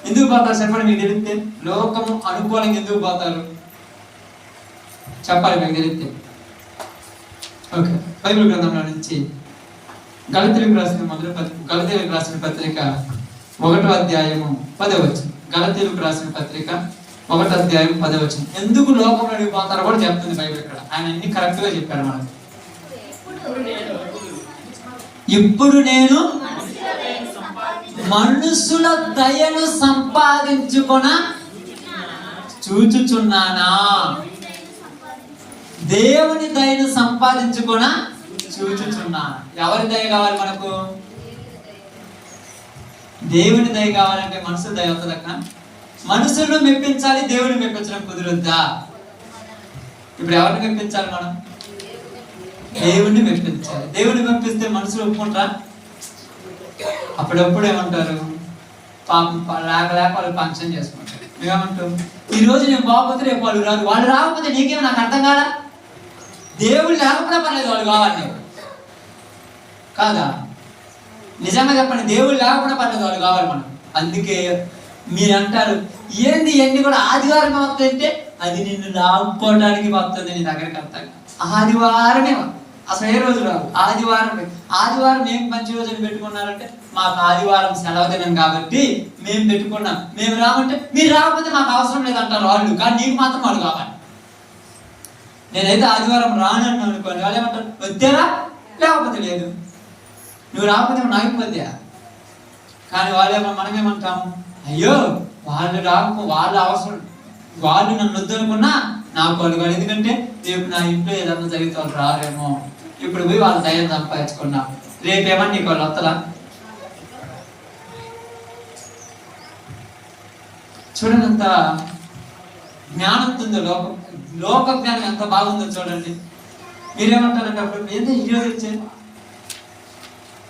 ఎందుకు పోతారు చెప్పండి. మీకు తెలిస్తే లోకము అనుకూలంగా ఎందుకు పోతారు చెప్పాలి మీకు తెలిస్తే. ఓకే, బైబిల్ గ్రంథంలో నుంచి గలతీయులకు రాసిన పత్రిక 1వ అధ్యాయము 10వ వచనం. గలతీయులకు రాసిన పత్రిక 1వ అధ్యాయం 10వ వచనం. ఎందుకు లోకంలో అడిగిపోతారో కూడా చెప్తుంది బైబిల్. ఇక్కడ ఆయన అన్ని కరెక్ట్ గా చెప్పాడు మనకు. ఇప్పుడు నేను మనుషుల దయను సంపాదించుకొన చూచుచున్నానా? దేవుని దయను సంపాదించుకొన చూచుచున్నానా? ఎవరి దయ కావాలి మనకు? దేవుని దయ కావాలంటే మనుషుల దయ అవుతుందక్క. మనుషులను మెప్పించాలి, దేవుని మెప్పించడం కుదురుద్దా? ఇప్పుడు ఎవరిని మెప్పించాలి మనం? దేవుణ్ణి మెప్పించాలి. దేవుని మెప్పిస్తే మనుషులు ఒప్పుకుంటారా? అప్పుడప్పుడు ఏమంటారు? లేక వాళ్ళు ఫంక్షన్ చేసుకుంటారు. మేమేమంటాం? ఈ రోజు నేను బాగోతే రేపు వాళ్ళు రాదు. వాళ్ళు రాకపోతే నీకేమో నాకు అర్థం కాదా? దేవుడు లేకపోతే పర్లేదు, వాళ్ళు కావాలి కాదా? నిజంగా చెప్పండి, దేవుడు లేకపోతే పర్లేదు, వాళ్ళు కావాలి మనం. అందుకే మీరు అంటారు, ఏంది ఇవన్నీ కూడా ఆదివారం వస్తుందంటే అది నిన్ను లాక్కోవడానికి వస్తుంది నీ దగ్గరికి. అర్థం ఆదివారమే, అసలు ఏ రోజు రావు, ఆదివారం. ఆదివారం ఏం మంచి రోజు అని పెట్టుకున్నారంటే మాకు ఆదివారం సెలవు దినం కాబట్టి మేము పెట్టుకున్నాం. మేము రామంటే మీరు రాకపోతే మాకు అవసరం లేదంటారు వాళ్ళు, కానీ నీకు మాత్రం వాళ్ళు కావాలి. నేనైతే ఆదివారం రానన్ను అనుకోండి, వాళ్ళు ఏమంటారు? వద్దేరా, లేకపోతే లేదు. నువ్వు రాకపోతే నాకు వద్దా. కానీ వాళ్ళేమో మనమేమంటాము? అయ్యో వాళ్ళు రాకపో, వాళ్ళు అవసరం, వాళ్ళు నన్ను వద్దనుకున్నా నాకు వాళ్ళు కాదు. ఎందుకంటే రేపు నా ఇంట్లో ఏదన్నా జరిగితే వాళ్ళు రారేమో. ఇప్పుడు పోయి వాళ్ళ దయ్యం సంపాదించుకున్నా, రేపేమన్నా నీకు వాళ్ళు వస్తలా? చూడండి ఎంత జ్ఞానం ఉందో, లోక జ్ఞానం ఎంత బాగుందో చూడండి. మీరేమంటారంటే అప్పుడు ఏంటో ఈరోజు వచ్చారు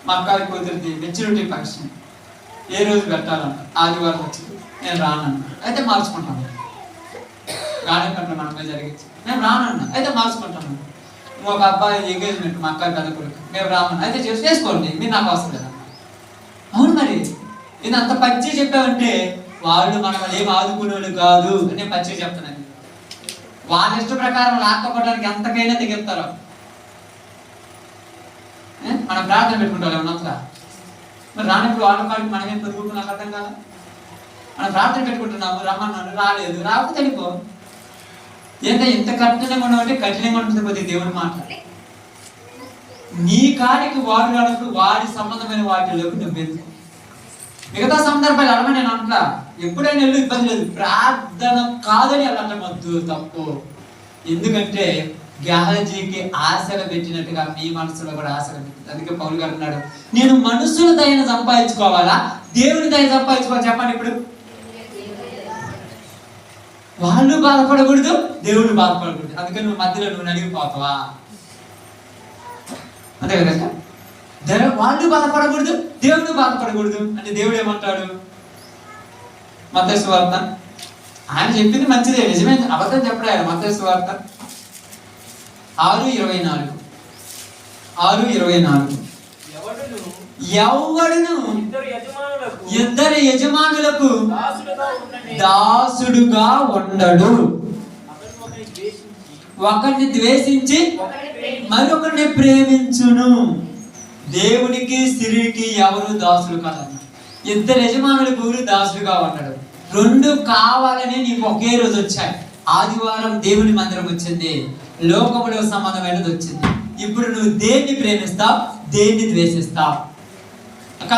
మా అక్క కూతురిది మెచ్యూరిటీ ఫంక్షన్ ఏ రోజు పెట్టాలంట, ఆదివారం వచ్చింది, నేను రానన్నా అయితే మార్చుకుంటాను. గానే కంటే మనమే జరిగించి నేను రానన్నా అయితే మార్చుకుంటాను. ఒక అబ్బాయి ఎంగేజ్మెంట్ మా అక్క పెద్ద కొడుకు, మేము రామన్నా అయితే చేసుకోండి, మీరు నాకు అవసరం లేదా. అవును మరి ఇది అంత పచ్చి చెప్పావంటే వాళ్ళు మనం ఏం ఆదుకునేవాళ్ళు కాదు అని నేను పచ్చి చెప్తున్నాను. వాళ్ళ ఇష్ట ప్రకారం లాక్కపోవడానికి ఎంతకైనా దిగెత్తారు. మనం ప్రార్థన పెట్టుకుంటాం ఏమన్నా మరి రానప్పుడు వాళ్ళ పాటికి మనమేం పొదుగుకు నాకు అర్థం కాదు. మనం ప్రార్థన పెట్టుకుంటున్నాము, రమ్మన్నాను రాలేదు, రాకపోతే వెళ్ళిపో. ఏంటంటే ఇంత కఠినంగా ఉండవంటే కఠినంగా ఉంటుంది కొద్దిగా దేవుని మాట. నీ కాడికి వాడు రానప్పుడు వాడి సంబంధమైన వాటిలోకి నువ్వు వెళ్తావు. మిగతా సందర్భాలు అడగ నేను అంటా ఎప్పుడైనా వెళ్ళి ఇబ్బంది లేదు, ప్రార్థన కాదని వెళ్ళటమొద్దు, తప్పు. ఎందుకంటే గేహజీకి ఆశలు పెట్టినట్టుగా మీ మనసులో కూడా ఆశలు పెట్టింది. అందుకే పౌలు గారు అన్నాడు, నేను మనుషుల దయను సంపాదించుకోవాలా దేవుని దయ సంపాదించుకోవాలి చెప్పండి. ఇప్పుడు వాళ్ళు బాధపడకూడదు, దేవుడు బాధపడకూడదు. అందుకని నువ్వు మధ్యలో నువ్వు నలిగిపోతావా? అంతే కదా, వాళ్ళు బాధపడకూడదు, దేవుడు బాధపడకూడదు అంటే దేవుడు ఏమంటాడు? మత్తయి సువార్త ఆయన చెప్పింది మంచిదే, నిజమే, అబద్ధం చెప్పడు ఆయన. మత్తయి సువార్త 6:24 ఎవడును ఇద్దరు యజమానులకు దాసుడుగా ఉండడు, ఒకరిని ద్వేషించి మరొకరిని ప్రేమించును. దేవునికి స్త్రీకి ఎవరు దాసుడు కాదన్న. ఇద్దరు యజమానులకు దాసుడుగా ఉన్నాడు. రెండు కావాలని నీకు ఒకే రోజు వచ్చాయి. ఆదివారం దేవుని మందిరం వచ్చింది, లోకములో సంబంధమైనది వచ్చింది. ఇప్పుడు నువ్వు దేన్ని ప్రేమిస్తావు, దేన్ని ద్వేషిస్తావు? అక్క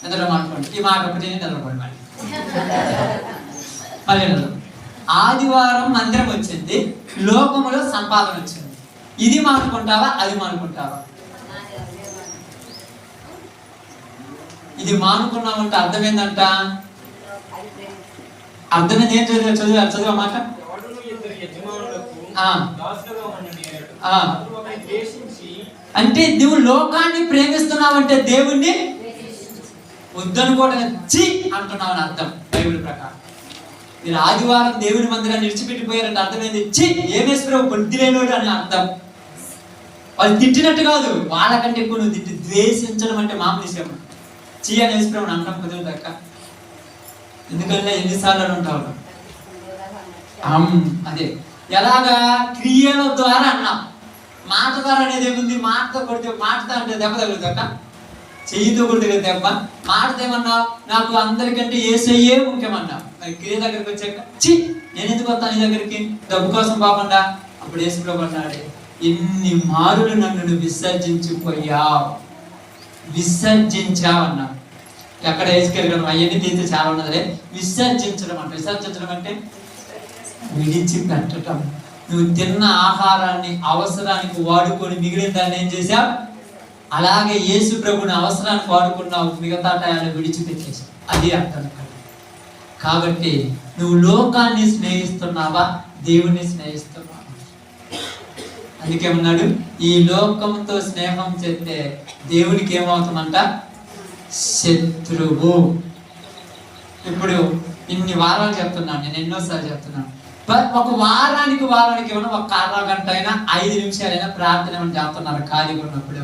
నిద్రమానుకోండి, ఈ మాట ఒకటి నిద్రపోండి. మళ్ళీ ఆదివారం మందిరం వచ్చింది, లోకములో సంపాదన వచ్చింది. ఇది మానుకుంటావా, అది మానుకుంటావా? ఇది మానుకున్నామంటే అర్థమైందంట. అర్థమైంది ఏం చదివా మాట. అంటే నువ్వు లోకాన్ని ప్రేమిస్తున్నావంటే దేవుణ్ణి వద్దనుకోవడం చి అంటున్నావు అని అర్థం బైబిల్ ప్రకారం. మీరు ఆదివారం దేవుని మందిరాన్ని విడిచిపెట్టిపోయారంటే అర్థమైంది చి ఏమేశ్వరవు బుద్ధి లేనోడు అని అర్థం. వాళ్ళు తిట్టినట్టు కాదు, వాళ్ళకంటే ఎక్కువ నువ్వు తిట్టి ద్వేషించడం అంటే మామూలు విషయం. చి అని వేసుకున్నావు అంటాం కుదరదు అక్క. ఎందుకంటే ఎన్నిసార్లు ఉంటావు అదే ఎలాగా క్రియల ద్వారా అన్నాం. మాట ద్వారా అనేది ఏముంది, మాటతో కొడితే మాటతో అంటే దెబ్బ తగులుతుంది అక్క, చెయ్యితో కొడితే దెబ్బ. మాటతో ఏమన్నావు, నాకు అందరికంటే యేసయ్యే ముఖ్యమన్నావు. మరి క్రియ దగ్గరికి వచ్చాక చి నేను ఎందుకు వస్తాను నీ దగ్గరికి, డబ్బు కోసం కాకుండా. అప్పుడు యేసుప్రభు అన్నాడు, ఎన్ని మారులు నన్ను విసర్జించిపోయావు, విసర్జించావు అన్నాడు. ఎక్కడ వేసుకెళ్ళగలం అవన్నీ తీస్తే చాలా ఉన్నదే. విసర్జించడం అంటే, విసర్జించడం అంటే విడిచిపెట్టడం. నువ్వు తిన్న ఆహారాన్ని అవసరానికి వాడుకొని మిగిలిన దాన్ని ఏం చేశావు, అలాగే యేసు ప్రభుని అవసరానికి వాడుకున్నావు, మిగతా టయాన్ని విడిచిపెట్టేసావు. అది అర్థం. కాబట్టి నువ్వు లోకాన్ని స్నేహిస్తున్నావా, దేవుణ్ణి స్నేహిస్తున్నావా? అందుకేమన్నాడు, ఈ లోకంతో స్నేహం చేస్తే దేవునికి ఏమవుతుందంట, శత్రువు. ఇప్పుడు ఇన్ని వారాలు చెప్తున్నాను, నేను ఎన్నోసార్లు చెప్తున్నాను. ఒక వారానికి ఏమన్నా ఒక అరగంట అయినా 5 నిమిషాలైనా ప్రార్థన ఏమని చేస్తున్నారు ఖాళీగా ఉన్నప్పుడు.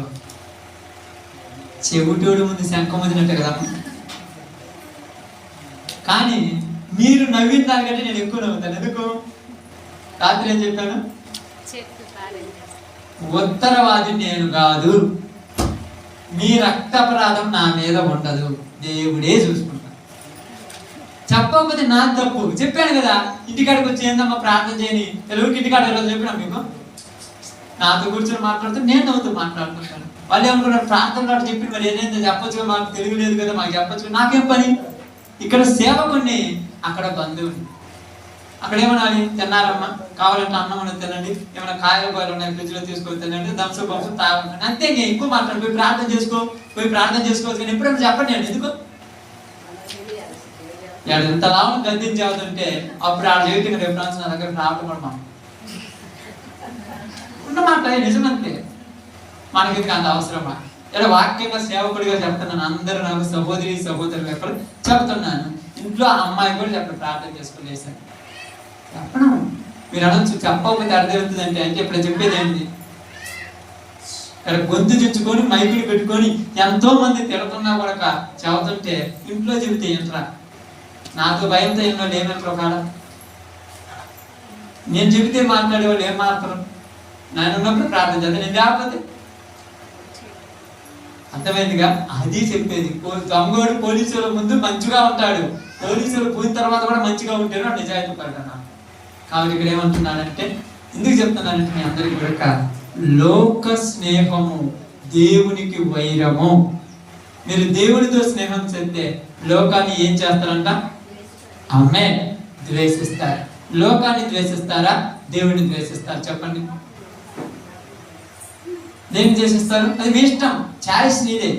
చెవిటోడు ముందు శంఖం వదినట్టు కదా. కానీ మీరు నవ్విన దానికంటే నేను ఎక్కువ నవ్వుతాను. ఎందుకు? రాత్రి ఏం చెప్పాను, ఉత్తరవాది నేను కాదు, మీ రక్తపరాధం నా మీద ఉండదు, దేవుడే చూసుకుంటాను. చెప్పకపోతే నా తప్పు. చెప్పాను కదా, ఇంటికాడికి వచ్చి ఏందమ్మా ప్రార్థన చేయని, తెలుగుకి ఇంటికాడ రోజు చెప్పినా మీకు. నాతో కూర్చొని మాట్లాడుతూ నేను నవ్వుతూ మాట్లాడుతుంటాను. వాళ్ళు ఏమనుకున్నారు, ప్రార్థన కాదు చెప్పి మరి ఏదైతే చెప్పొచ్చు, మాకు తెలుగు లేదు కదా, మాకు చెప్పొచ్చు. నాకేం పని? ఇక్కడ సేవకుని, అక్కడ బంధువుని. అక్కడ ఏమనాలి, తిన్నారమ్మా, కావాలంటే అన్నం అనేది తినండి, ఏమైనా కాయలు బాయలు ఉన్నాయి ఫ్రిడ్జ్ లో తీసుకొని తినండి, దంస బంసం తాగండి, అంతే. ఎక్కువ మాట్లాడు, పోయి ప్రార్థన చేసుకోవచ్చు. కానీ ఎప్పుడైనా చెప్పండి నేను ఎందుకు ఎంత లాభం గద్దించేస్తుంటే అప్పుడు ఆడ చేయటం రిఫరెన్స్ నా దగ్గర రావటం కూడా మనం ఉన్నమాట నిజమంతే. మనకి ఇది అంత అవసరమా? ఇలా వాక్యంగా సేవకుడిగా చెప్తున్నాను, అందరూ నాకు సహోదరులు ఎప్పుడు చెప్తున్నాను. ఇంట్లో అమ్మాయి కూడా చెప్పండి, ప్రార్థన చేసుకుని వేసాను చెప్పడం. మీరు అనొచ్చు చెప్పకపోతే అర్థమవుతుందంటే, అంటే ఇప్పుడు చెప్పేది ఏంటి? ఇక్కడ గొంతు చుచ్చుకొని మైకులు పెట్టుకొని ఎంతో మంది తిడుతున్నా కూడా చెబుతుంటే ఇంట్లో చెబితే ఏంట్రా? నాతో భయంతో ఎన్నో లేమంటారు కాదా? నేను చెబితే మాట్లాడే వాళ్ళు ఏం మాట్లాడరు? నేను ఉన్నప్పుడు ప్రార్థన చేద్దాం, నేను లేకపోతే అర్థమైందిగా? అది చెప్పేది. దొంగోడు పోలీసుల ముందు మంచిగా ఉంటాడు, పోలీసులు పోయిన తర్వాత కూడా మంచిగా ఉంటాడు, నిజాయితీ పడ్డాను. కాబట్టి ఇక్కడ ఏమంటున్నానంటే, ఎందుకు చెప్తున్నానంటే మీ అందరికీ కూడా లోక స్నేహము దేవునికి వైరము. మీరు దేవుడితో స్నేహం చేస్తే లోకాన్ని ఏం చేస్తారంట? ఆమె ద్వేషిస్తారు. లోకాన్ని ద్వేషిస్తారా? దేవుడిని ద్వేషిస్తారు? చెప్పండి. దేన్ని ద్వేషిస్తారు? అది మీ ఇష్టం, చాయిస్ నీదే.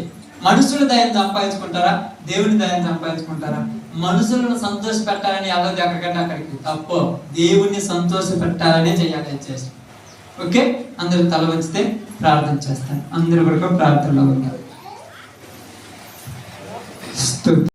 మనుషుల దయను సంపాదించుకుంటారా? దేవుని దయను సంపాదించుకుంటారా? మనుషులను సంతోష పెట్టాలని అవ్వదు, ఎక్కడికంటే అక్కడికి తప్పు. దేవుణ్ణి సంతోష పెట్టాలనే చేయాలి చేసి. ఓకే, అందరూ తల వంచితే ప్రార్థన చేస్తాను. అందరూ కూడా ప్రార్థనలో ఉన్నారు.